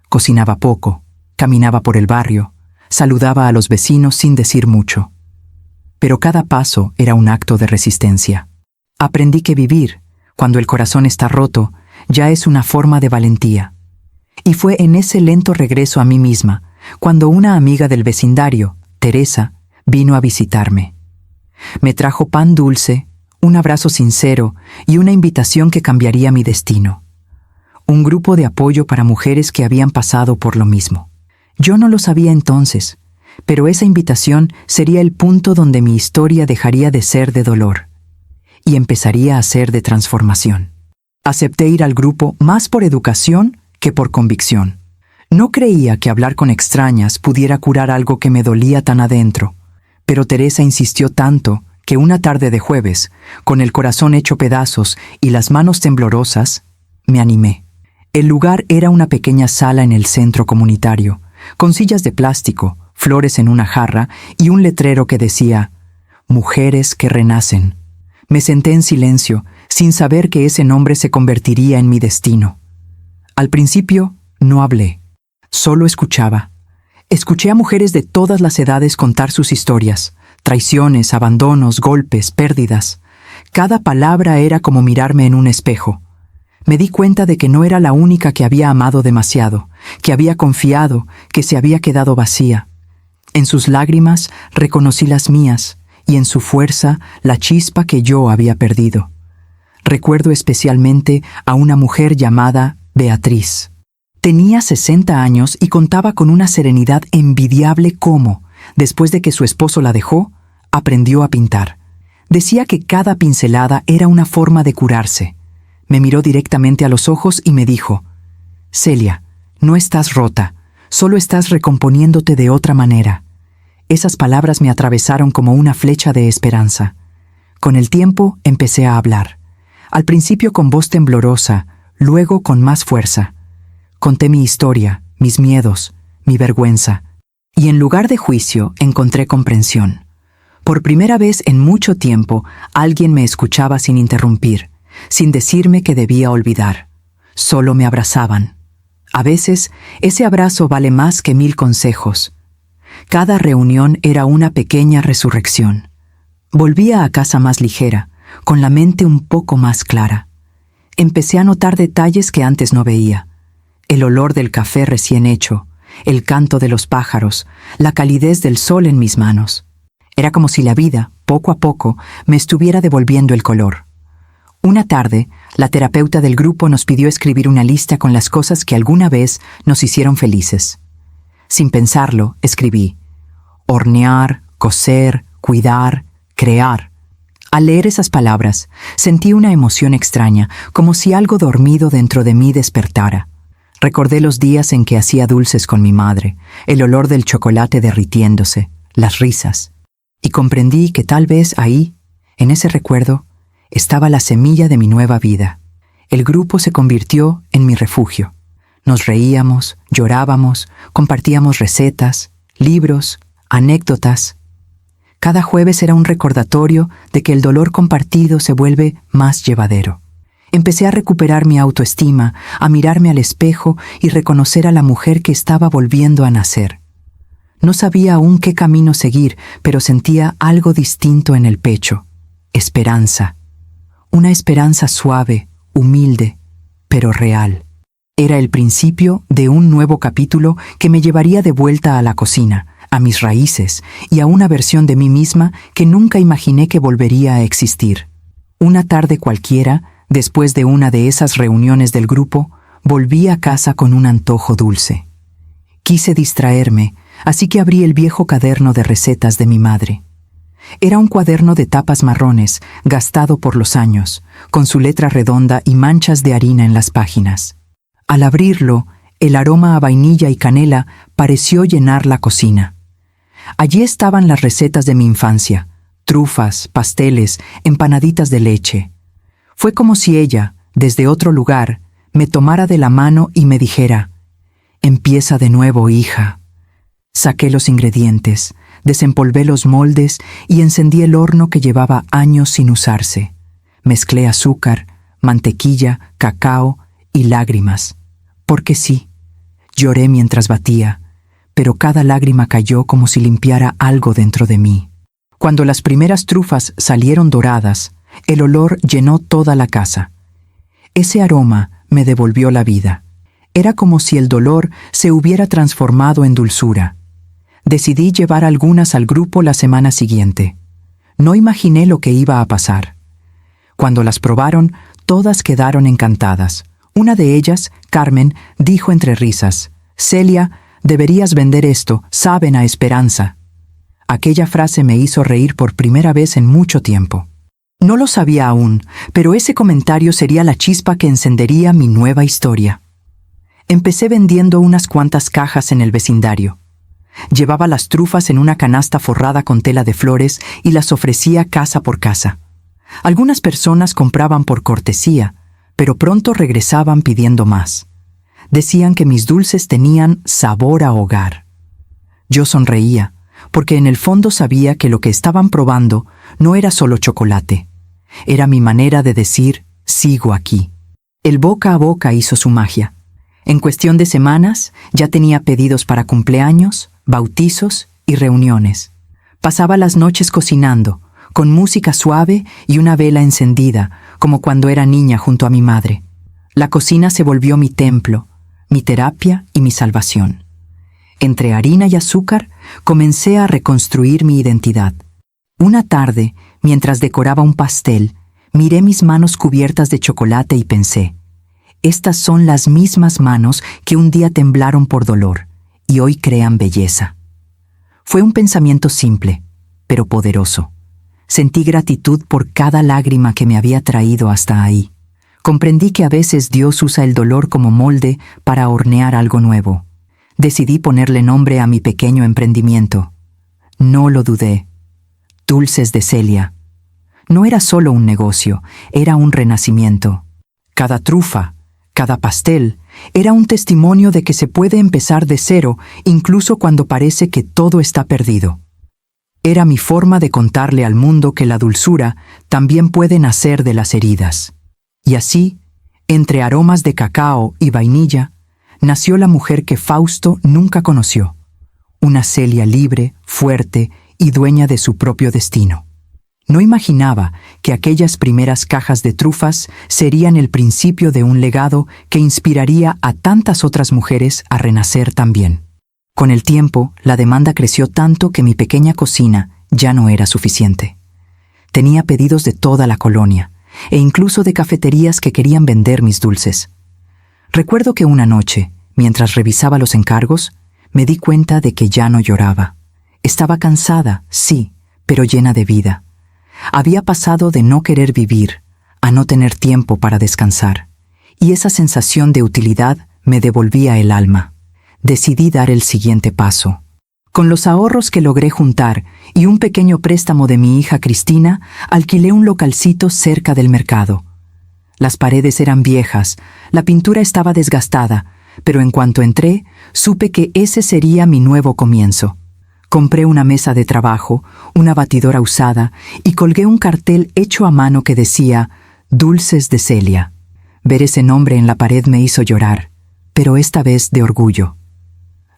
Cocinaba poco, caminaba por el barrio, saludaba a los vecinos sin decir mucho. pero cada paso era un acto de resistencia. Aprendí que vivir, cuando el corazón está roto, ya es una forma de valentía. Y fue en ese lento regreso a mí misma, cuando una amiga del vecindario, Teresa, vino a visitarme. Me trajo pan dulce, un abrazo sincero y una invitación que cambiaría mi destino. Un grupo de apoyo para mujeres que habían pasado por lo mismo. Yo no lo sabía entonces, pero esa invitación sería el punto donde mi historia dejaría de ser de dolor y empezaría a ser de transformación. Acepté ir al grupo más por educación que por convicción. No creía que hablar con extrañas pudiera curar algo que me dolía tan adentro, pero Teresa insistió tanto que una tarde de jueves, con el corazón hecho pedazos y las manos temblorosas, me animé. El lugar era una pequeña sala en el centro comunitario, con sillas de plástico, flores en una jarra y un letrero que decía «Mujeres que renacen». Me senté en silencio, sin saber que ese nombre se convertiría en mi destino. Al principio, no hablé, solo escuchaba. Escuché a mujeres de todas las edades contar sus historias, traiciones, abandonos, golpes, pérdidas. Cada palabra era como mirarme en un espejo. Me di cuenta de que no era la única que había amado demasiado, que había confiado, que se había quedado vacía. En sus lágrimas reconocí las mías, y en su fuerza la chispa que yo había perdido. Recuerdo especialmente a una mujer llamada Beatriz. Tenía 60 años y contaba con una serenidad envidiable como, después de que su esposo la dejó, aprendió a pintar. Decía que cada pincelada era una forma de curarse. Me miró directamente a los ojos y me dijo: «Celia, no estás rota, solo estás recomponiéndote de otra manera». Esas palabras me atravesaron como una flecha de esperanza. Con el tiempo empecé a hablar. Al principio con voz temblorosa, luego con más fuerza. Conté mi historia, mis miedos, mi vergüenza. Y en lugar de juicio encontré comprensión. Por primera vez en mucho tiempo, alguien me escuchaba sin interrumpir, sin decirme que debía olvidar. Solo me abrazaban. A veces, ese abrazo vale más que 1000 consejos. Cada reunión era una pequeña resurrección. Volvía a casa más ligera, con la mente un poco más clara. Empecé a notar detalles que antes no veía. El olor del café recién hecho, el canto de los pájaros, la calidez del sol en mis manos. Era como si la vida, poco a poco, me estuviera devolviendo el color. Una tarde, la terapeuta del grupo nos pidió escribir una lista con las cosas que alguna vez nos hicieron felices. Sin pensarlo, escribí: hornear, coser, cuidar, crear. Al leer esas palabras, sentí una emoción extraña, como si algo dormido dentro de mí despertara. Recordé los días en que hacía dulces con mi madre, el olor del chocolate derritiéndose, las risas. Y comprendí que tal vez ahí, en ese recuerdo, estaba la semilla de mi nueva vida. El grupo se convirtió en mi refugio. Nos reíamos, llorábamos, compartíamos recetas, libros, anécdotas. Cada jueves era un recordatorio de que el dolor compartido se vuelve más llevadero. Empecé a recuperar mi autoestima, a mirarme al espejo y reconocer a la mujer que estaba volviendo a nacer. No sabía aún qué camino seguir, pero sentía algo distinto en el pecho: esperanza. Una esperanza suave, humilde, pero real. Era el principio de un nuevo capítulo que me llevaría de vuelta a la cocina, a mis raíces y a una versión de mí misma que nunca imaginé que volvería a existir. Una tarde cualquiera, después de una de esas reuniones del grupo, volví a casa con un antojo dulce. Quise distraerme, así que abrí el viejo cuaderno de recetas de mi madre. Era un cuaderno de tapas marrones, gastado por los años, con su letra redonda y manchas de harina en las páginas. Al abrirlo, el aroma a vainilla y canela pareció llenar la cocina. Allí estaban las recetas de mi infancia: trufas, pasteles, empanaditas de leche. Fue como si ella, desde otro lugar, me tomara de la mano y me dijera: «Empieza de nuevo, hija». Saqué los ingredientes, desempolvé los moldes y encendí el horno que llevaba años sin usarse. Mezclé azúcar, mantequilla, cacao y lágrimas. Porque sí, lloré mientras batía, pero cada lágrima cayó como si limpiara algo dentro de mí. Cuando las primeras trufas salieron doradas, el olor llenó toda la casa. Ese aroma me devolvió la vida. Era como si el dolor se hubiera transformado en dulzura. Decidí llevar algunas al grupo la semana siguiente. No imaginé lo que iba a pasar. Cuando las probaron, todas quedaron encantadas. Una de ellas, Carmen, dijo entre risas: «Celia, deberías vender esto, saben a esperanza». Aquella frase me hizo reír por primera vez en mucho tiempo. No lo sabía aún, pero ese comentario sería la chispa que encendería mi nueva historia. Empecé vendiendo unas cuantas cajas en el vecindario. Llevaba las trufas en una canasta forrada con tela de flores y las ofrecía casa por casa. Algunas personas compraban por cortesía, pero pronto regresaban pidiendo más. Decían que mis dulces tenían sabor a hogar. Yo sonreía, porque en el fondo sabía que lo que estaban probando no era solo chocolate. Era mi manera de decir: sigo aquí. El boca a boca hizo su magia. En cuestión de semanas ya tenía pedidos para cumpleaños, bautizos y reuniones. Pasaba las noches cocinando, con música suave y una vela encendida, como cuando era niña junto a mi madre. La cocina se volvió mi templo, mi terapia y mi salvación. Entre harina y azúcar comencé a reconstruir mi identidad. Una tarde, mientras decoraba un pastel, miré mis manos cubiertas de chocolate y pensé: estas son las mismas manos que un día temblaron por dolor y hoy crean belleza. Fue un pensamiento simple, pero poderoso. Sentí gratitud por cada lágrima que me había traído hasta ahí. Comprendí que a veces Dios usa el dolor como molde para hornear algo nuevo. Decidí ponerle nombre a mi pequeño emprendimiento. No lo dudé. Dulces de Celia. No era solo un negocio, era un renacimiento. Cada trufa, cada pastel, era un testimonio de que se puede empezar de cero, incluso cuando parece que todo está perdido. Era mi forma de contarle al mundo que la dulzura también puede nacer de las heridas. Y así, entre aromas de cacao y vainilla, nació la mujer que Fausto nunca conoció. Una Celia libre, fuerte y dueña de su propio destino. No imaginaba que aquellas primeras cajas de trufas serían el principio de un legado que inspiraría a tantas otras mujeres a renacer también. Con el tiempo, la demanda creció tanto que mi pequeña cocina ya no era suficiente. Tenía pedidos de toda la colonia, e incluso de cafeterías que querían vender mis dulces. Recuerdo que una noche, mientras revisaba los encargos, me di cuenta de que ya no lloraba. Estaba cansada, sí, pero llena de vida. Había pasado de no querer vivir a no tener tiempo para descansar, y esa sensación de utilidad me devolvía el alma. Decidí dar el siguiente paso. Con los ahorros que logré juntar y un pequeño préstamo de mi hija Cristina, alquilé un localcito cerca del mercado. Las paredes eran viejas, la pintura estaba desgastada, pero en cuanto entré, supe que ese sería mi nuevo comienzo. Compré una mesa de trabajo, una batidora usada y colgué un cartel hecho a mano que decía: Dulces de Celia. Ver ese nombre en la pared me hizo llorar, pero esta vez de orgullo.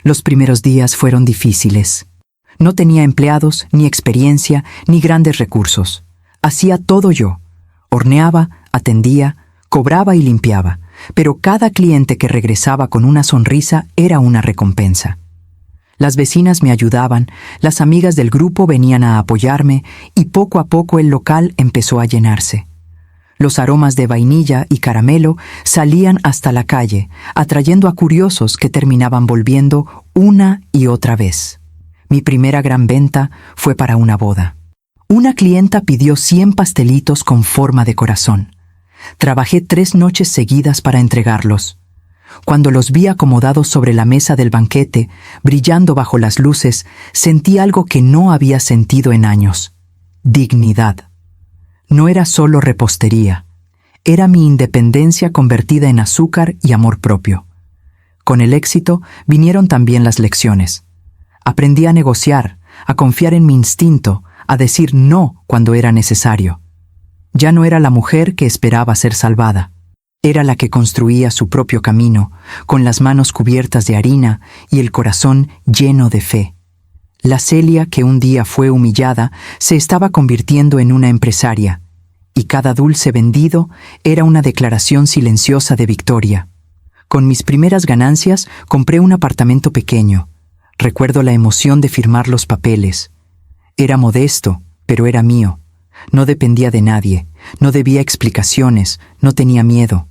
Los primeros días fueron difíciles. No tenía empleados, ni experiencia, ni grandes recursos. Hacía todo yo. Horneaba, atendía, cobraba y limpiaba, pero cada cliente que regresaba con una sonrisa era una recompensa. Las vecinas me ayudaban, las amigas del grupo venían a apoyarme y poco a poco el local empezó a llenarse. Los aromas de vainilla y caramelo salían hasta la calle, atrayendo a curiosos que terminaban volviendo una y otra vez. Mi primera gran venta fue para una boda. Una clienta pidió 100 pastelitos con forma de corazón. Trabajé 3 noches seguidas para entregarlos. Cuando los vi acomodados sobre la mesa del banquete, brillando bajo las luces, sentí algo que no había sentido en años: dignidad. No era solo repostería, era mi independencia convertida en azúcar y amor propio. Con el éxito vinieron también las lecciones. Aprendí a negociar, a confiar en mi instinto, a decir no cuando era necesario. Ya no era la mujer que esperaba ser salvada. Era la que construía su propio camino, con las manos cubiertas de harina y el corazón lleno de fe. La Celia que un día fue humillada se estaba convirtiendo en una empresaria, y cada dulce vendido era una declaración silenciosa de victoria. Con mis primeras ganancias compré un apartamento pequeño. Recuerdo la emoción de firmar los papeles. Era modesto, pero era mío. No dependía de nadie, no debía explicaciones, no tenía miedo.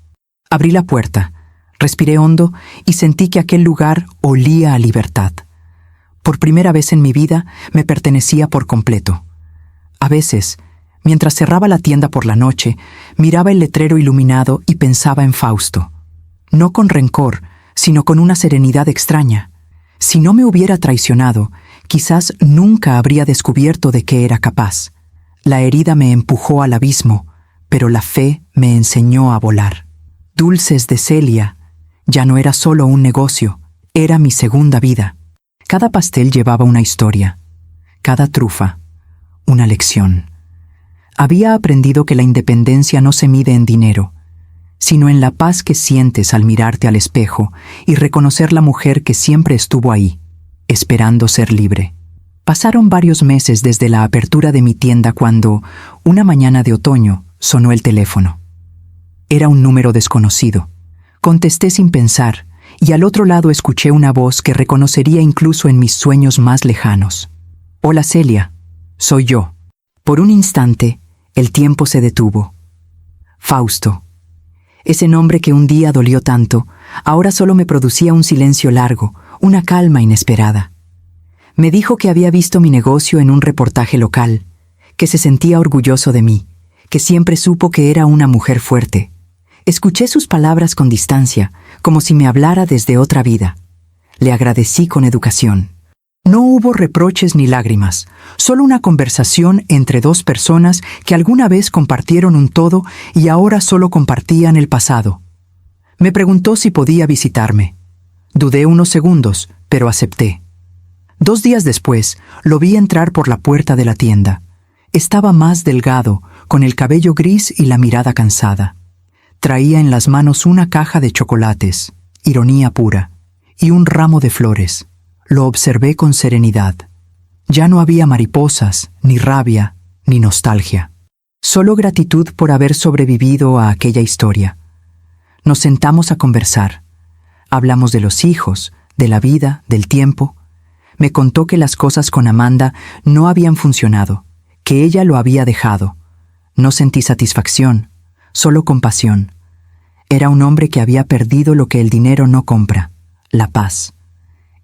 Abrí la puerta, respiré hondo y sentí que aquel lugar olía a libertad. Por primera vez en mi vida me pertenecía por completo. A veces, mientras cerraba la tienda por la noche, miraba el letrero iluminado y pensaba en Fausto. No con rencor, sino con una serenidad extraña. Si no me hubiera traicionado, quizás nunca habría descubierto de qué era capaz. La herida me empujó al abismo, pero la fe me enseñó a volar. Dulces de Celia ya no era solo un negocio, era mi segunda vida. Cada pastel llevaba una historia, cada trufa, una lección. Había aprendido que la independencia no se mide en dinero, sino en la paz que sientes al mirarte al espejo y reconocer la mujer que siempre estuvo ahí, esperando ser libre. Pasaron varios meses desde la apertura de mi tienda cuando, una mañana de otoño, sonó el teléfono. Era un número desconocido. Contesté sin pensar, y al otro lado escuché una voz que reconocería incluso en mis sueños más lejanos. «Hola Celia, soy yo». Por un instante, el tiempo se detuvo. Fausto. Ese nombre que un día dolió tanto, ahora solo me producía un silencio largo, una calma inesperada. Me dijo que había visto mi negocio en un reportaje local, que se sentía orgulloso de mí, que siempre supo que era una mujer fuerte. Escuché sus palabras con distancia, como si me hablara desde otra vida. Le agradecí con educación. No hubo reproches ni lágrimas, solo una conversación entre dos personas que alguna vez compartieron un todo y ahora solo compartían el pasado. Me preguntó si podía visitarme. Dudé unos segundos, pero acepté. 2 días después, lo vi entrar por la puerta de la tienda. Estaba más delgado, con el cabello gris y la mirada cansada. Traía en las manos una caja de chocolates, ironía pura, y un ramo de flores. Lo observé con serenidad. Ya no había mariposas, ni rabia, ni nostalgia. Solo gratitud por haber sobrevivido a aquella historia. Nos sentamos a conversar. Hablamos de los hijos, de la vida, del tiempo. Me contó que las cosas con Amanda no habían funcionado, que ella lo había dejado. No sentí satisfacción, solo compasión. Era un hombre que había perdido lo que el dinero no compra, la paz.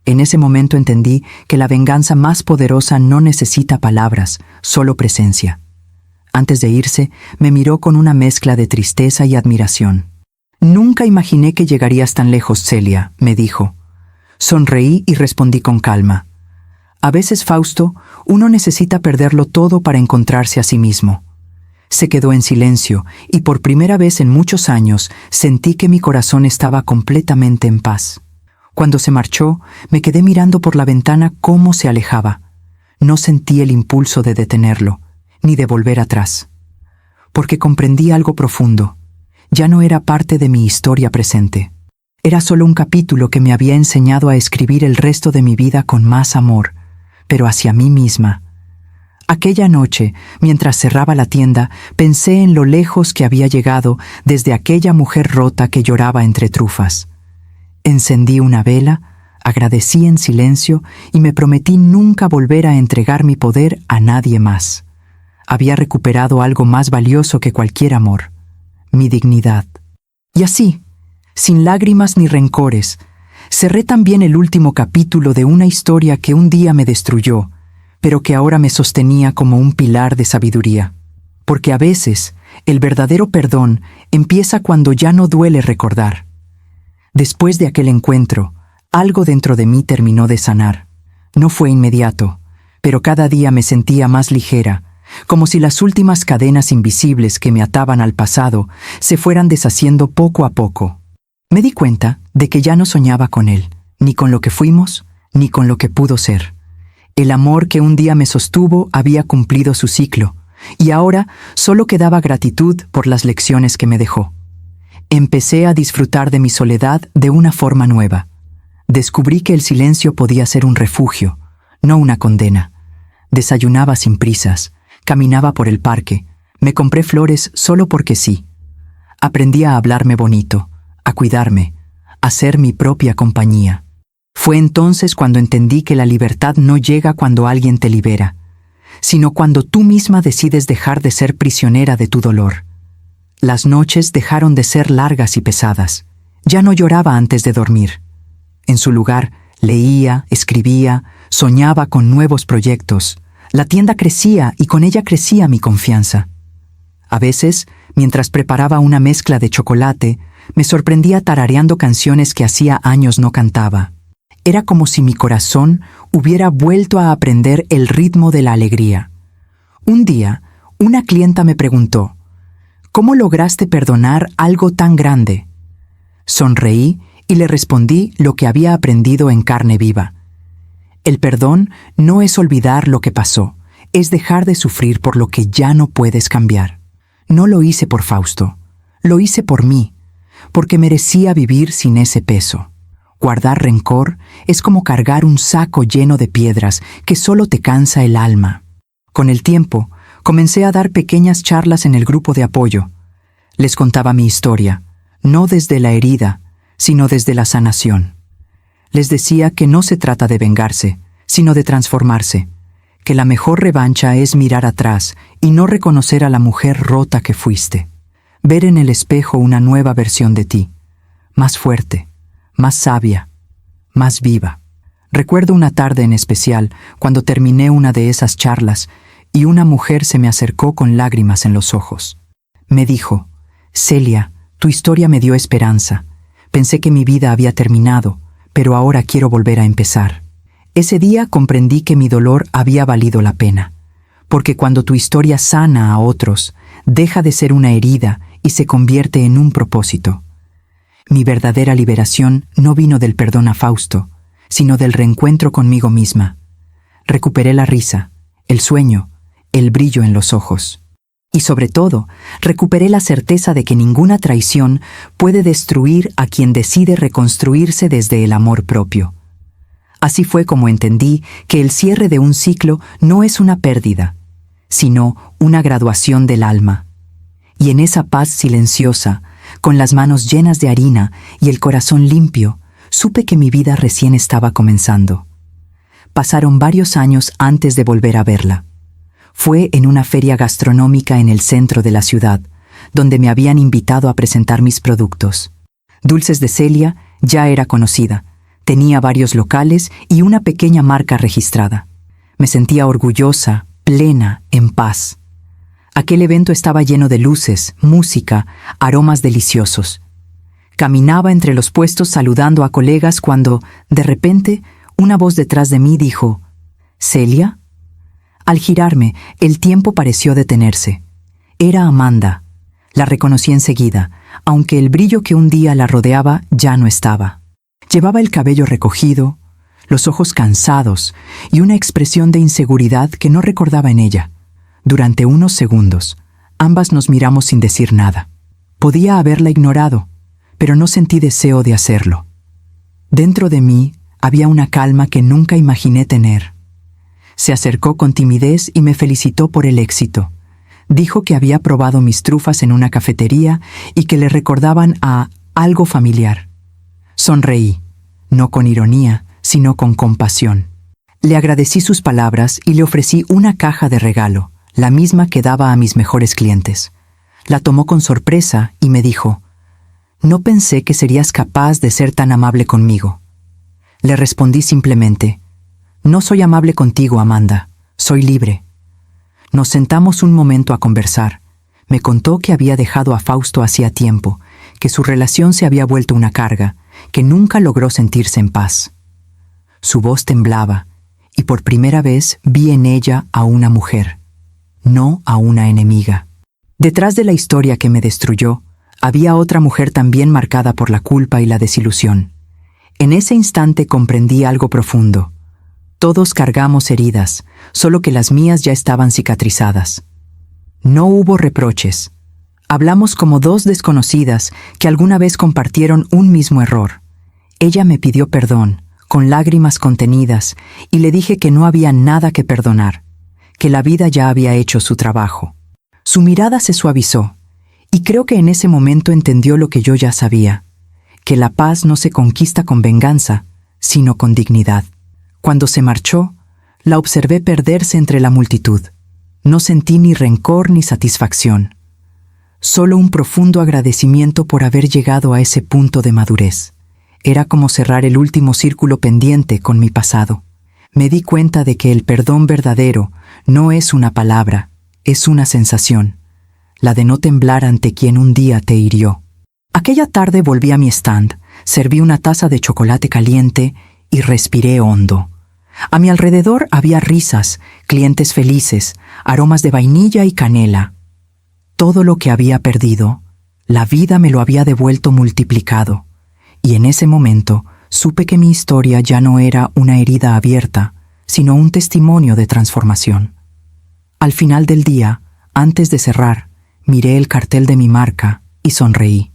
En ese momento entendí que la venganza más poderosa no necesita palabras, solo presencia. Antes de irse, me miró con una mezcla de tristeza y admiración. «Nunca imaginé que llegarías tan lejos, Celia», me dijo. Sonreí y respondí con calma. A veces, Fausto, uno necesita perderlo todo para encontrarse a sí mismo. Se quedó en silencio y por primera vez en muchos años sentí que mi corazón estaba completamente en paz. Cuando se marchó, me quedé mirando por la ventana cómo se alejaba. No sentí el impulso de detenerlo, ni de volver atrás. Porque comprendí algo profundo. Ya no era parte de mi historia presente. Era solo un capítulo que me había enseñado a escribir el resto de mi vida con más amor, pero hacia mí misma. Aquella noche, mientras cerraba la tienda, pensé en lo lejos que había llegado desde aquella mujer rota que lloraba entre trufas. Encendí una vela, agradecí en silencio y me prometí nunca volver a entregar mi poder a nadie más. Había recuperado algo más valioso que cualquier amor, mi dignidad. Y así, sin lágrimas ni rencores, cerré también el último capítulo de una historia que un día me destruyó, pero que ahora me sostenía como un pilar de sabiduría. Porque a veces, el verdadero perdón empieza cuando ya no duele recordar. Después de aquel encuentro, algo dentro de mí terminó de sanar. No fue inmediato, pero cada día me sentía más ligera, como si las últimas cadenas invisibles que me ataban al pasado se fueran deshaciendo poco a poco. Me di cuenta de que ya no soñaba con él, ni con lo que fuimos, ni con lo que pudo ser. El amor que un día me sostuvo había cumplido su ciclo, y ahora solo quedaba gratitud por las lecciones que me dejó. Empecé a disfrutar de mi soledad de una forma nueva. Descubrí que el silencio podía ser un refugio, no una condena. Desayunaba sin prisas, caminaba por el parque, me compré flores solo porque sí. Aprendí a hablarme bonito, a cuidarme, a ser mi propia compañía. Fue entonces cuando entendí que la libertad no llega cuando alguien te libera, sino cuando tú misma decides dejar de ser prisionera de tu dolor. Las noches dejaron de ser largas y pesadas. Ya no lloraba antes de dormir. En su lugar, leía, escribía, soñaba con nuevos proyectos. La tienda crecía y con ella crecía mi confianza. A veces, mientras preparaba una mezcla de chocolate, me sorprendía tarareando canciones que hacía años no cantaba. Era como si mi corazón hubiera vuelto a aprender el ritmo de la alegría. Un día, una clienta me preguntó, ¿cómo lograste perdonar algo tan grande? Sonreí y le respondí lo que había aprendido en carne viva. El perdón no es olvidar lo que pasó, es dejar de sufrir por lo que ya no puedes cambiar. No lo hice por Fausto, lo hice por mí, porque merecía vivir sin ese peso. Guardar rencor es como cargar un saco lleno de piedras que solo te cansa el alma. Con el tiempo, comencé a dar pequeñas charlas en el grupo de apoyo. Les contaba mi historia, no desde la herida, sino desde la sanación. Les decía que no se trata de vengarse, sino de transformarse, que la mejor revancha es mirar atrás y no reconocer a la mujer rota que fuiste. Ver en el espejo una nueva versión de ti, más fuerte, más sabia, más viva. Recuerdo una tarde en especial cuando terminé una de esas charlas y una mujer se me acercó con lágrimas en los ojos. Me dijo, Celia, tu historia me dio esperanza. Pensé que mi vida había terminado, pero ahora quiero volver a empezar. Ese día comprendí que mi dolor había valido la pena, porque cuando tu historia sana a otros, deja de ser una herida y se convierte en un propósito. Mi verdadera liberación no vino del perdón a Fausto, sino del reencuentro conmigo misma. Recuperé la risa, el sueño, el brillo en los ojos. Y sobre todo, recuperé la certeza de que ninguna traición puede destruir a quien decide reconstruirse desde el amor propio. Así fue como entendí que el cierre de un ciclo no es una pérdida, sino una graduación del alma. Y en esa paz silenciosa, con las manos llenas de harina y el corazón limpio, supe que mi vida recién estaba comenzando. Pasaron varios años antes de volver a verla. Fue en una feria gastronómica en el centro de la ciudad, donde me habían invitado a presentar mis productos. Dulces de Celia ya era conocida, tenía varios locales y una pequeña marca registrada. Me sentía orgullosa, plena, en paz. Aquel evento estaba lleno de luces, música, aromas deliciosos. Caminaba entre los puestos saludando a colegas cuando, de repente, una voz detrás de mí dijo, «¿Celia?». Al girarme, el tiempo pareció detenerse. Era Amanda. La reconocí enseguida, aunque el brillo que un día la rodeaba ya no estaba. Llevaba el cabello recogido, los ojos cansados y una expresión de inseguridad que no recordaba en ella. Durante unos segundos, ambas nos miramos sin decir nada. Podía haberla ignorado, pero no sentí deseo de hacerlo. Dentro de mí había una calma que nunca imaginé tener. Se acercó con timidez y me felicitó por el éxito. Dijo que había probado mis trufas en una cafetería y que le recordaban a algo familiar. Sonreí, no con ironía, sino con compasión. Le agradecí sus palabras y le ofrecí una caja de regalo, la misma que daba a mis mejores clientes. La tomó con sorpresa y me dijo, «No pensé que serías capaz de ser tan amable conmigo». Le respondí simplemente, «No soy amable contigo, Amanda. Soy libre». Nos sentamos un momento a conversar. Me contó que había dejado a Fausto hacía tiempo, que su relación se había vuelto una carga, que nunca logró sentirse en paz. Su voz temblaba, y por primera vez vi en ella a una mujer, no a una enemiga. Detrás de la historia que me destruyó, había otra mujer también marcada por la culpa y la desilusión. En ese instante comprendí algo profundo. Todos cargamos heridas, solo que las mías ya estaban cicatrizadas. No hubo reproches. Hablamos como dos desconocidas que alguna vez compartieron un mismo error. Ella me pidió perdón, con lágrimas contenidas, y le dije que no había nada que perdonar, que la vida ya había hecho su trabajo. Su mirada se suavizó, y creo que en ese momento entendió lo que yo ya sabía, que la paz no se conquista con venganza, sino con dignidad. Cuando se marchó, la observé perderse entre la multitud. No sentí ni rencor ni satisfacción, solo un profundo agradecimiento por haber llegado a ese punto de madurez. Era como cerrar el último círculo pendiente con mi pasado. Me di cuenta de que el perdón verdadero no es una palabra, es una sensación, la de no temblar ante quien un día te hirió. Aquella tarde volví a mi stand, serví una taza de chocolate caliente y respiré hondo. A mi alrededor había risas, clientes felices, aromas de vainilla y canela. Todo lo que había perdido, la vida me lo había devuelto multiplicado, y en ese momento supe que mi historia ya no era una herida abierta, sino un testimonio de transformación. Al final del día, antes de cerrar, miré el cartel de mi marca y sonreí.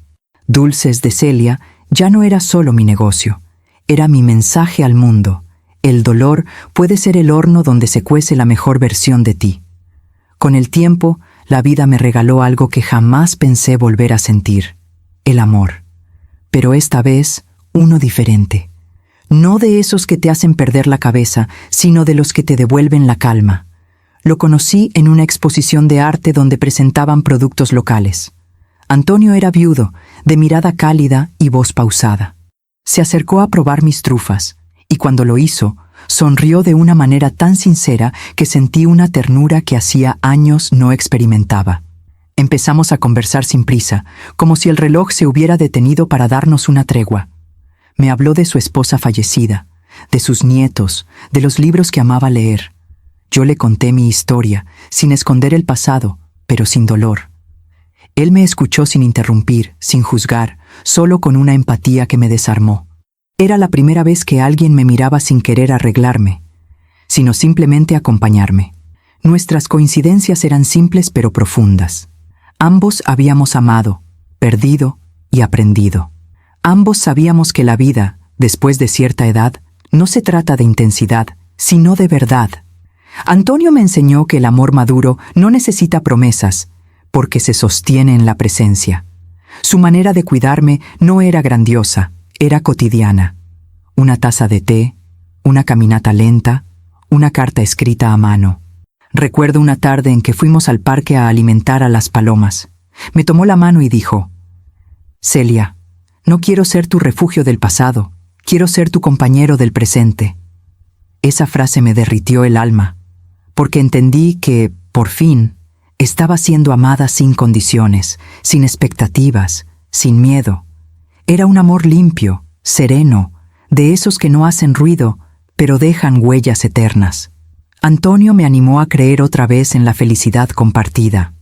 Dulces de Celia ya no era solo mi negocio, era mi mensaje al mundo. El dolor puede ser el horno donde se cuece la mejor versión de ti. Con el tiempo, la vida me regaló algo que jamás pensé volver a sentir: el amor. Pero esta vez, uno diferente. No de esos que te hacen perder la cabeza, sino de los que te devuelven la calma. Lo conocí en una exposición de arte donde presentaban productos locales. Antonio era viudo, de mirada cálida y voz pausada. Se acercó a probar mis trufas, y cuando lo hizo, sonrió de una manera tan sincera que sentí una ternura que hacía años no experimentaba. Empezamos a conversar sin prisa, como si el reloj se hubiera detenido para darnos una tregua. Me habló de su esposa fallecida, de sus nietos, de los libros que amaba leer. Yo le conté mi historia, sin esconder el pasado, pero sin dolor. Él me escuchó sin interrumpir, sin juzgar, solo con una empatía que me desarmó. Era la primera vez que alguien me miraba sin querer arreglarme, sino simplemente acompañarme. Nuestras coincidencias eran simples pero profundas. Ambos habíamos amado, perdido y aprendido. Ambos sabíamos que la vida, después de cierta edad, no se trata de intensidad, sino de verdad. Antonio me enseñó que el amor maduro no necesita promesas, porque se sostiene en la presencia. Su manera de cuidarme no era grandiosa, era cotidiana. Una taza de té, una caminata lenta, una carta escrita a mano. Recuerdo una tarde en que fuimos al parque a alimentar a las palomas. Me tomó la mano y dijo: Celia, no quiero ser tu refugio del pasado, quiero ser tu compañero del presente. Esa frase me derritió el alma, porque entendí que, por fin, estaba siendo amada sin condiciones, sin expectativas, sin miedo. Era un amor limpio, sereno, de esos que no hacen ruido, pero dejan huellas eternas. Antonio me animó a creer otra vez en la felicidad compartida.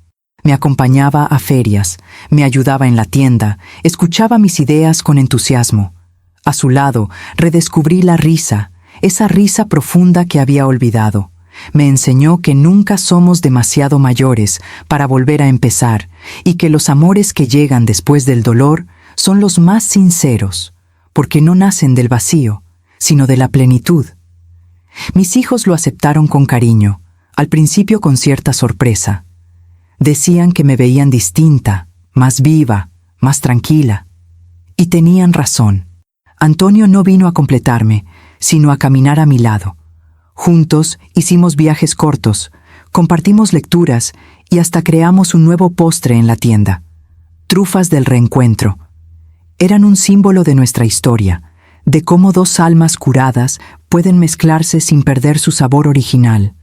Me acompañaba a ferias, me ayudaba en la tienda, escuchaba mis ideas con entusiasmo. A su lado, redescubrí la risa, esa risa profunda que había olvidado. Me enseñó que nunca somos demasiado mayores para volver a empezar y que los amores que llegan después del dolor son los más sinceros, porque no nacen del vacío, sino de la plenitud. Mis hijos lo aceptaron con cariño, al principio con cierta sorpresa. Decían que me veían distinta, más viva, más tranquila. Y tenían razón. Antonio no vino a completarme, sino a caminar a mi lado. Juntos hicimos viajes cortos, compartimos lecturas y hasta creamos un nuevo postre en la tienda. Trufas del reencuentro. Eran un símbolo de nuestra historia, de cómo dos almas curadas pueden mezclarse sin perder su sabor original.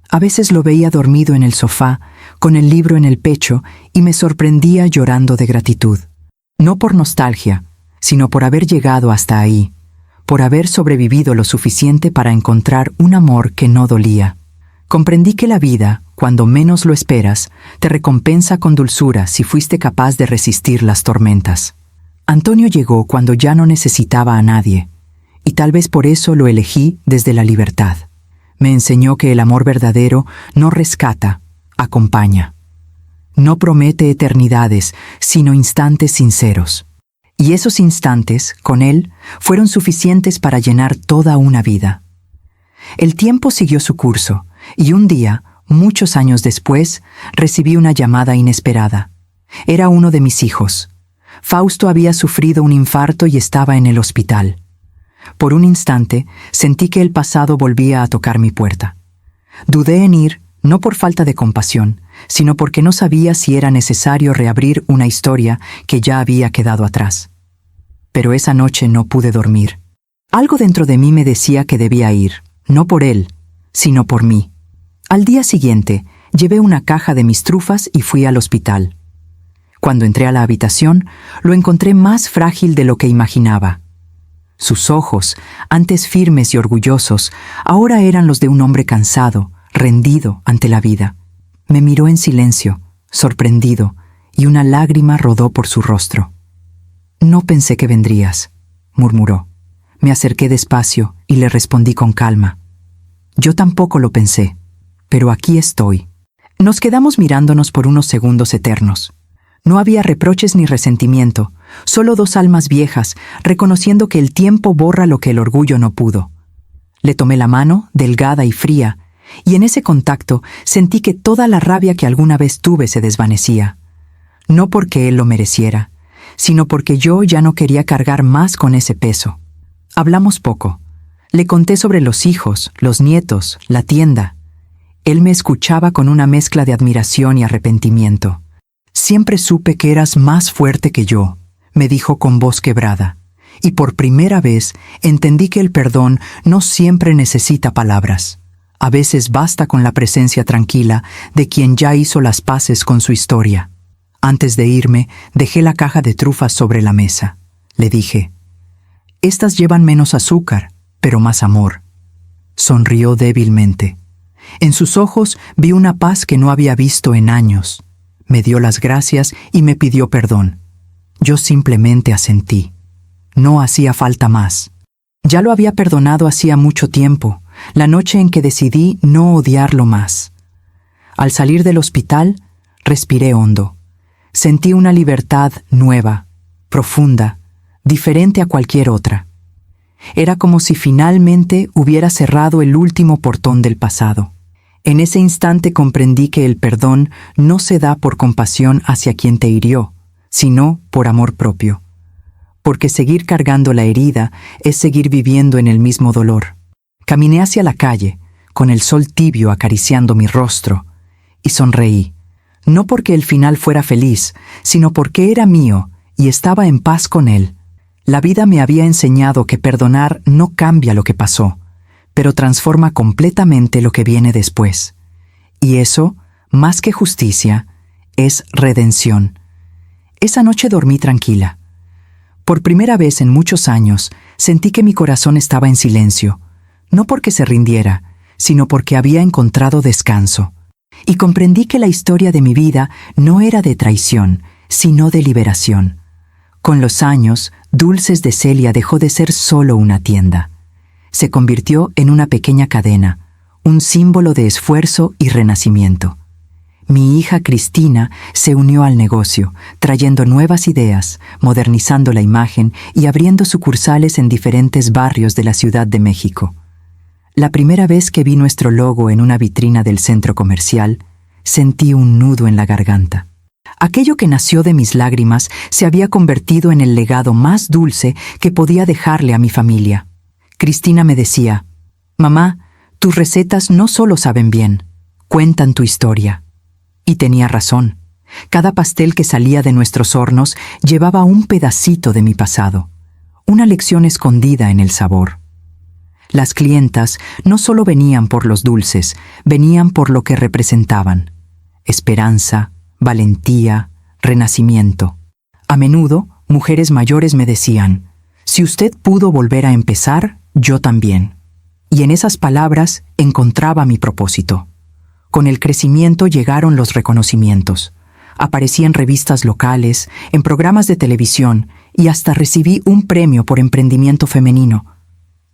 A veces lo veía dormido en el sofá, con el libro en el pecho, y me sorprendía llorando de gratitud. No por nostalgia, sino por haber llegado hasta ahí, por haber sobrevivido lo suficiente para encontrar un amor que no dolía. Comprendí que la vida, cuando menos lo esperas, te recompensa con dulzura si fuiste capaz de resistir las tormentas. Antonio llegó cuando ya no necesitaba a nadie, y tal vez por eso lo elegí desde la libertad. Me enseñó que el amor verdadero no rescata, acompaña. No promete eternidades, sino instantes sinceros. Y esos instantes, con él, fueron suficientes para llenar toda una vida. El tiempo siguió su curso, y un día, muchos años después, recibí una llamada inesperada. Era uno de mis hijos. Fausto había sufrido un infarto y estaba en el hospital. Por un instante, sentí que el pasado volvía a tocar mi puerta. Dudé en ir, no por falta de compasión, sino porque no sabía si era necesario reabrir una historia que ya había quedado atrás. Pero esa noche no pude dormir. Algo dentro de mí me decía que debía ir, no por él, sino por mí. Al día siguiente, llevé una caja de mis trufas y fui al hospital. Cuando entré a la habitación, lo encontré más frágil de lo que imaginaba. Sus ojos, antes firmes y orgullosos, ahora eran los de un hombre cansado, rendido ante la vida. Me miró en silencio, sorprendido, y una lágrima rodó por su rostro. «No pensé que vendrías», murmuró. Me acerqué despacio y le respondí con calma. «Yo tampoco lo pensé, pero aquí estoy». Nos quedamos mirándonos por unos segundos eternos. No había reproches ni resentimiento, solo dos almas viejas, reconociendo que el tiempo borra lo que el orgullo no pudo. Le tomé la mano, delgada y fría, y en ese contacto sentí que toda la rabia que alguna vez tuve se desvanecía. No porque él lo mereciera, sino porque yo ya no quería cargar más con ese peso. Hablamos poco. Le conté sobre los hijos, los nietos, la tienda. Él me escuchaba con una mezcla de admiración y arrepentimiento. «Siempre supe que eras más fuerte que yo», me dijo con voz quebrada, y por primera vez entendí que el perdón no siempre necesita palabras. A veces basta con la presencia tranquila de quien ya hizo las paces con su historia. Antes de irme, dejé la caja de trufas sobre la mesa. Le dije, «Estas llevan menos azúcar, pero más amor». Sonrió débilmente. En sus ojos vi una paz que no había visto en años. Me dio las gracias y me pidió perdón. Yo simplemente asentí. No hacía falta más. Ya lo había perdonado hacía mucho tiempo, la noche en que decidí no odiarlo más. Al salir del hospital, respiré hondo. Sentí una libertad nueva, profunda, diferente a cualquier otra. Era como si finalmente hubiera cerrado el último portón del pasado. En ese instante comprendí que el perdón no se da por compasión hacia quien te hirió, sino por amor propio. Porque seguir cargando la herida es seguir viviendo en el mismo dolor. Caminé hacia la calle, con el sol tibio acariciando mi rostro, y sonreí, no porque el final fuera feliz, sino porque era mío y estaba en paz con él. La vida me había enseñado que perdonar no cambia lo que pasó, pero transforma completamente lo que viene después. Y eso, más que justicia, es redención. Esa noche dormí tranquila. Por primera vez en muchos años, sentí que mi corazón estaba en silencio, no porque se rindiera, sino porque había encontrado descanso. Y comprendí que la historia de mi vida no era de traición, sino de liberación. Con los años, Dulces de Celia dejó de ser solo una tienda. Se convirtió en una pequeña cadena, un símbolo de esfuerzo y renacimiento. Mi hija Cristina se unió al negocio, trayendo nuevas ideas, modernizando la imagen y abriendo sucursales en diferentes barrios de la Ciudad de México. La primera vez que vi nuestro logo en una vitrina del centro comercial, sentí un nudo en la garganta. Aquello que nació de mis lágrimas se había convertido en el legado más dulce que podía dejarle a mi familia. Cristina me decía, «Mamá, tus recetas no solo saben bien, cuentan tu historia». Y tenía razón. Cada pastel que salía de nuestros hornos llevaba un pedacito de mi pasado, una lección escondida en el sabor. Las clientas no solo venían por los dulces, venían por lo que representaban: esperanza, valentía, renacimiento. A menudo, mujeres mayores me decían, «Si usted pudo volver a empezar, yo también». Y en esas palabras encontraba mi propósito. Con el crecimiento llegaron los reconocimientos. Aparecí en revistas locales, en programas de televisión y hasta recibí un premio por emprendimiento femenino.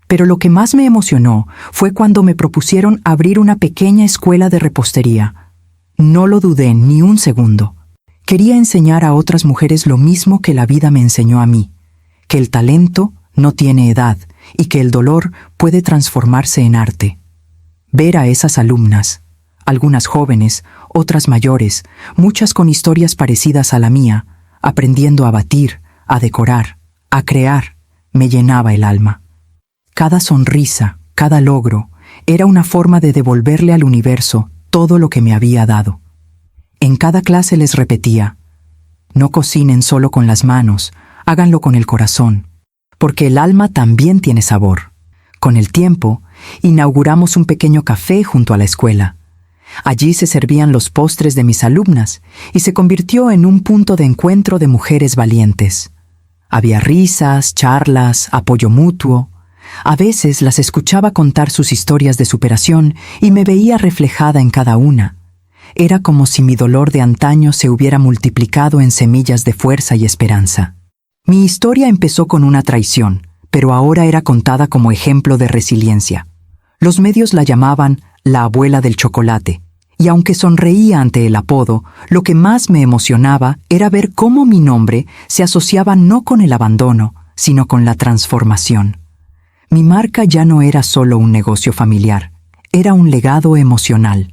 Pero lo que más me emocionó fue cuando me propusieron abrir una pequeña escuela de repostería. No lo dudé ni un segundo. Quería enseñar a otras mujeres lo mismo que la vida me enseñó a mí: que el talento no tiene edad y que el dolor puede transformarse en arte. Ver a esas alumnas, algunas jóvenes, otras mayores, muchas con historias parecidas a la mía, aprendiendo a batir, a decorar, a crear, me llenaba el alma. Cada sonrisa, cada logro, era una forma de devolverle al universo todo lo que me había dado. En cada clase les repetía: no cocinen solo con las manos, háganlo con el corazón, porque el alma también tiene sabor. Con el tiempo, inauguramos un pequeño café junto a la escuela. Allí se servían los postres de mis alumnas y se convirtió en un punto de encuentro de mujeres valientes. Había risas, charlas, apoyo mutuo. A veces las escuchaba contar sus historias de superación y me veía reflejada en cada una. Era como si mi dolor de antaño se hubiera multiplicado en semillas de fuerza y esperanza. Mi historia empezó con una traición, pero ahora era contada como ejemplo de resiliencia. Los medios la llamaban la abuela del chocolate, y aunque sonreía ante el apodo, lo que más me emocionaba era ver cómo mi nombre se asociaba no con el abandono, sino con la transformación. Mi marca ya no era solo un negocio familiar, era un legado emocional.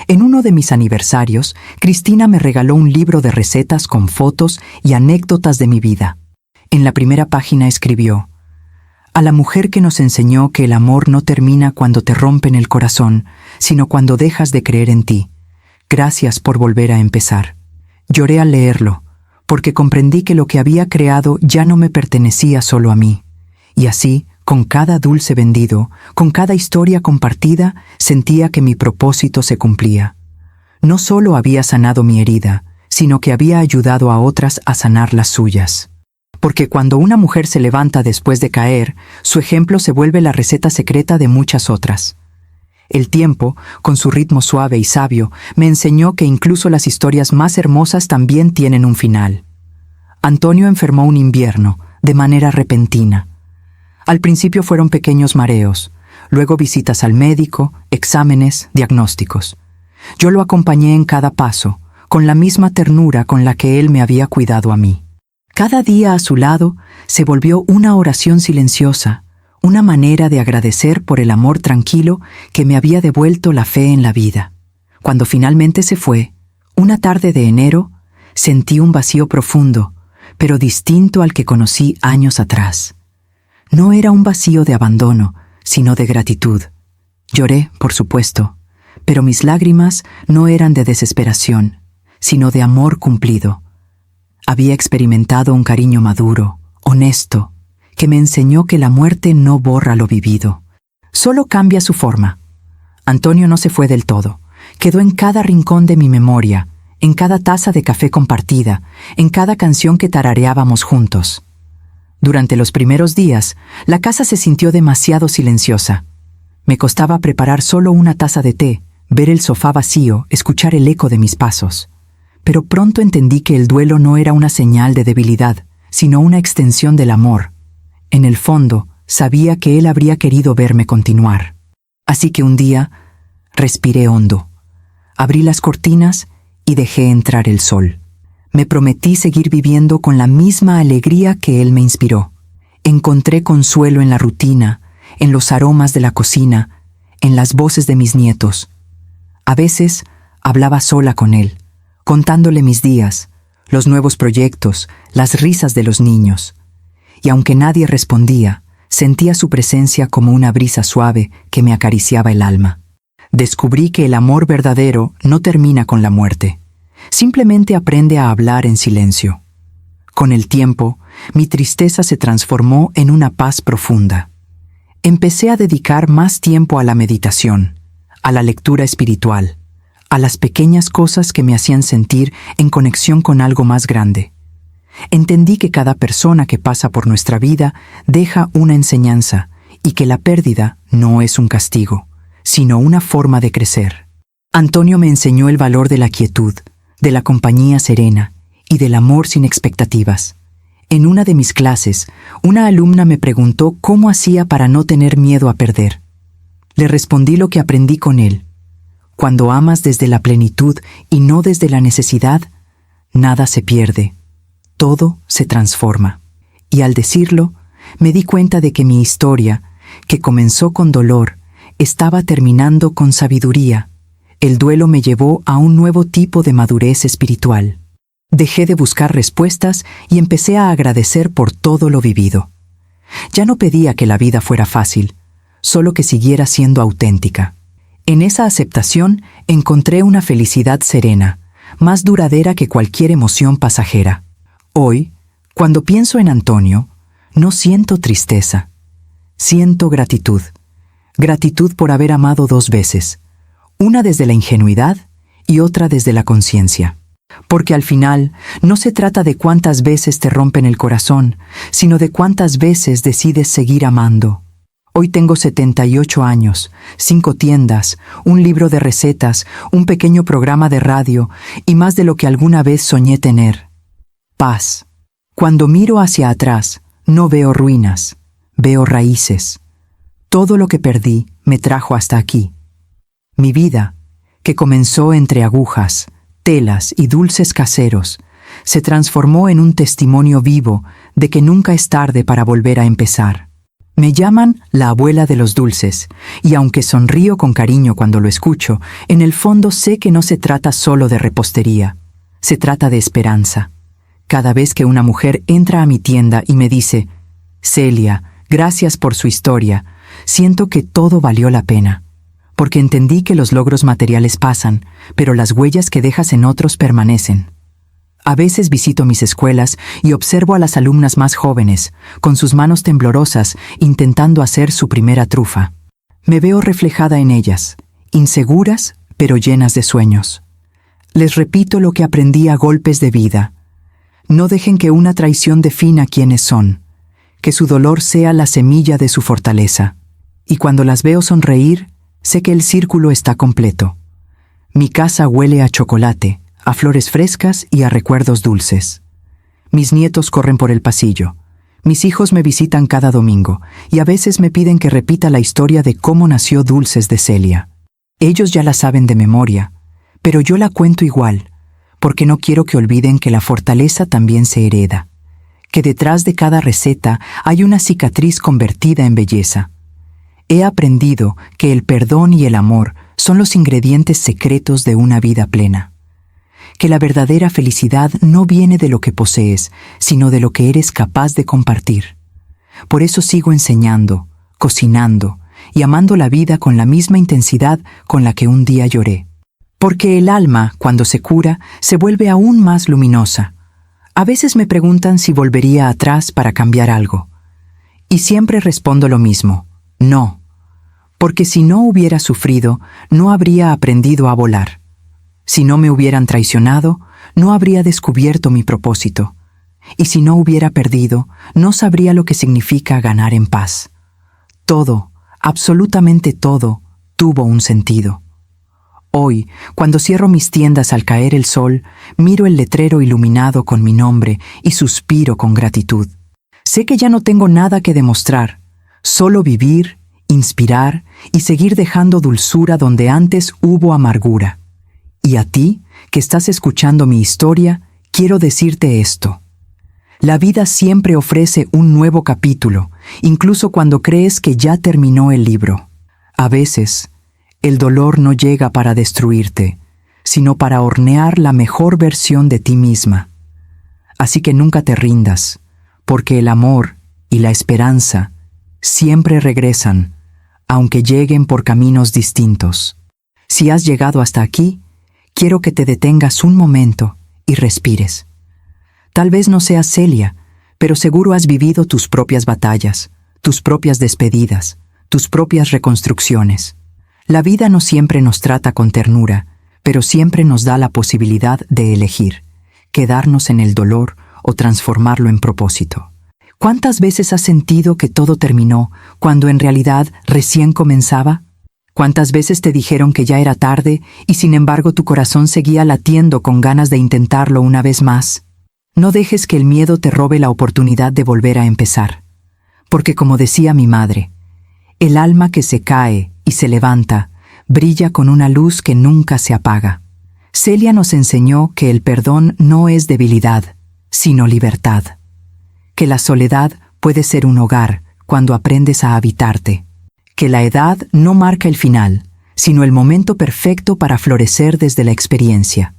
En uno de mis aniversarios, Cristina me regaló un libro de recetas con fotos y anécdotas de mi vida. En la primera página escribió: a la mujer que nos enseñó que el amor no termina cuando te rompen el corazón, sino cuando dejas de creer en ti. Gracias por volver a empezar. Lloré al leerlo, porque comprendí que lo que había creado ya no me pertenecía solo a mí. Y así, con cada dulce vendido, con cada historia compartida, sentía que mi propósito se cumplía. No solo había sanado mi herida, sino que había ayudado a otras a sanar las suyas. Porque cuando una mujer se levanta después de caer, su ejemplo se vuelve la receta secreta de muchas otras. El tiempo, con su ritmo suave y sabio, me enseñó que incluso las historias más hermosas también tienen un final. Antonio enfermó un invierno, de manera repentina. Al principio fueron pequeños mareos, luego visitas al médico, exámenes, diagnósticos. Yo lo acompañé en cada paso, con la misma ternura con la que él me había cuidado a mí. Cada día a su lado se volvió una oración silenciosa, una manera de agradecer por el amor tranquilo que me había devuelto la fe en la vida. Cuando finalmente se fue, una tarde de enero, sentí un vacío profundo, pero distinto al que conocí años atrás. No era un vacío de abandono, sino de gratitud. Lloré, por supuesto, pero mis lágrimas no eran de desesperación, sino de amor cumplido. Había experimentado un cariño maduro, honesto, que me enseñó que la muerte no borra lo vivido, solo cambia su forma. Antonio no se fue del todo, quedó en cada rincón de mi memoria, en cada taza de café compartida, en cada canción que tarareábamos juntos. Durante los primeros días, la casa se sintió demasiado silenciosa. Me costaba preparar solo una taza de té, ver el sofá vacío, escuchar el eco de mis pasos. Pero pronto entendí que el duelo no era una señal de debilidad, sino una extensión del amor. En el fondo, sabía que él habría querido verme continuar. Así que un día, respiré hondo. Abrí las cortinas y dejé entrar el sol. Me prometí seguir viviendo con la misma alegría que él me inspiró. Encontré consuelo en la rutina, en los aromas de la cocina, en las voces de mis nietos. A veces, hablaba sola con él, contándole mis días, los nuevos proyectos, las risas de los niños. Y aunque nadie respondía, sentía su presencia como una brisa suave que me acariciaba el alma. Descubrí que el amor verdadero no termina con la muerte. Simplemente aprende a hablar en silencio. Con el tiempo, mi tristeza se transformó en una paz profunda. Empecé a dedicar más tiempo a la meditación, a la lectura espiritual, a las pequeñas cosas que me hacían sentir en conexión con algo más grande. Entendí que cada persona que pasa por nuestra vida deja una enseñanza y que la pérdida no es un castigo, sino una forma de crecer. Antonio me enseñó el valor de la quietud, de la compañía serena y del amor sin expectativas. En una de mis clases, una alumna me preguntó cómo hacía para no tener miedo a perder. Le respondí lo que aprendí con él. Cuando amas desde la plenitud y no desde la necesidad, nada se pierde, todo se transforma. Y al decirlo, me di cuenta de que mi historia, que comenzó con dolor, estaba terminando con sabiduría. El duelo me llevó a un nuevo tipo de madurez espiritual. Dejé de buscar respuestas y empecé a agradecer por todo lo vivido. Ya no pedía que la vida fuera fácil, solo que siguiera siendo auténtica. En esa aceptación encontré una felicidad serena, más duradera que cualquier emoción pasajera. Hoy, cuando pienso en Antonio, no siento tristeza. Siento gratitud. Gratitud por haber amado 2 veces, una desde la ingenuidad y otra desde la conciencia. Porque al final no se trata de cuántas veces te rompen el corazón, sino de cuántas veces decides seguir amando. Hoy tengo 78 años, 5 tiendas, un libro de recetas, un pequeño programa de radio y más de lo que alguna vez soñé tener. Paz. Cuando miro hacia atrás, no veo ruinas, veo raíces. Todo lo que perdí me trajo hasta aquí. Mi vida, que comenzó entre agujas, telas y dulces caseros, se transformó en un testimonio vivo de que nunca es tarde para volver a empezar. Me llaman la abuela de los dulces, y aunque sonrío con cariño cuando lo escucho, en el fondo sé que no se trata solo de repostería, se trata de esperanza. Cada vez que una mujer entra a mi tienda y me dice, «Celia, gracias por su historia», siento que todo valió la pena, porque entendí que los logros materiales pasan, pero las huellas que dejas en otros permanecen. A veces visito mis escuelas y observo a las alumnas más jóvenes, con sus manos temblorosas, intentando hacer su primera trufa. Me veo reflejada en ellas, inseguras, pero llenas de sueños. Les repito lo que aprendí a golpes de vida. No dejen que una traición defina quiénes son, que su dolor sea la semilla de su fortaleza. Y cuando las veo sonreír, sé que el círculo está completo. Mi casa huele a chocolate, a flores frescas y a recuerdos dulces. Mis nietos corren por el pasillo. Mis hijos me visitan cada domingo y a veces me piden que repita la historia de cómo nació Dulces de Celia. Ellos ya la saben de memoria, pero yo la cuento igual, porque no quiero que olviden que la fortaleza también se hereda, que detrás de cada receta hay una cicatriz convertida en belleza. He aprendido que el perdón y el amor son los ingredientes secretos de una vida plena. Que la verdadera felicidad no viene de lo que posees, sino de lo que eres capaz de compartir. Por eso sigo enseñando, cocinando y amando la vida con la misma intensidad con la que un día lloré. Porque el alma, cuando se cura, se vuelve aún más luminosa. A veces me preguntan si volvería atrás para cambiar algo. Y siempre respondo lo mismo, no. Porque si no hubiera sufrido, no habría aprendido a volar. Si no me hubieran traicionado, no habría descubierto mi propósito. Y si no hubiera perdido, no sabría lo que significa ganar en paz. Todo, absolutamente todo, tuvo un sentido. Hoy, cuando cierro mis tiendas al caer el sol, miro el letrero iluminado con mi nombre y suspiro con gratitud. Sé que ya no tengo nada que demostrar, solo vivir, inspirar y seguir dejando dulzura donde antes hubo amargura. Y a ti, que estás escuchando mi historia, quiero decirte esto. La vida siempre ofrece un nuevo capítulo, incluso cuando crees que ya terminó el libro. A veces, el dolor no llega para destruirte, sino para hornear la mejor versión de ti misma. Así que nunca te rindas, porque el amor y la esperanza siempre regresan, aunque lleguen por caminos distintos. Si has llegado hasta aquí, quiero que te detengas un momento y respires. Tal vez no seas Celia, pero seguro has vivido tus propias batallas, tus propias despedidas, tus propias reconstrucciones. La vida no siempre nos trata con ternura, pero siempre nos da la posibilidad de elegir, quedarnos en el dolor o transformarlo en propósito. ¿Cuántas veces has sentido que todo terminó cuando en realidad recién comenzaba? ¿Cuántas veces te dijeron que ya era tarde y sin embargo tu corazón seguía latiendo con ganas de intentarlo una vez más? No dejes que el miedo te robe la oportunidad de volver a empezar. Porque como decía mi madre, el alma que se cae y se levanta brilla con una luz que nunca se apaga. Celia nos enseñó que el perdón no es debilidad, sino libertad. que la soledad puede ser un hogar cuando aprendes a habitarte, que la edad no marca el final, sino el momento perfecto para florecer desde la experiencia.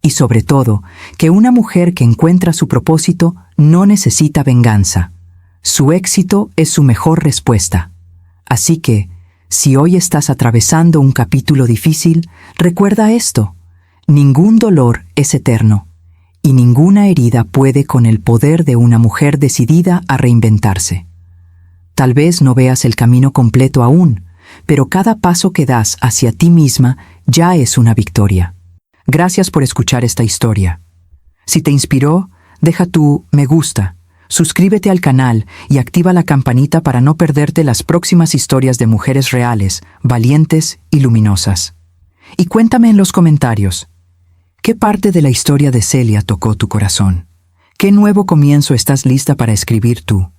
Y sobre todo, que una mujer que encuentra su propósito no necesita venganza. Su éxito es su mejor respuesta. Así que, si hoy estás atravesando un capítulo difícil, recuerda esto: ningún dolor es eterno, y ninguna herida puede con el poder de una mujer decidida a reinventarse. Tal vez no veas el camino completo aún, pero cada paso que das hacia ti misma ya es una victoria. Gracias por escuchar esta historia. Si te inspiró, deja tu me gusta, suscríbete al canal y activa la campanita para no perderte las próximas historias de mujeres reales, valientes y luminosas. Y cuéntame en los comentarios, ¿qué parte de la historia de Celia tocó tu corazón? ¿Qué nuevo comienzo estás lista para escribir tú?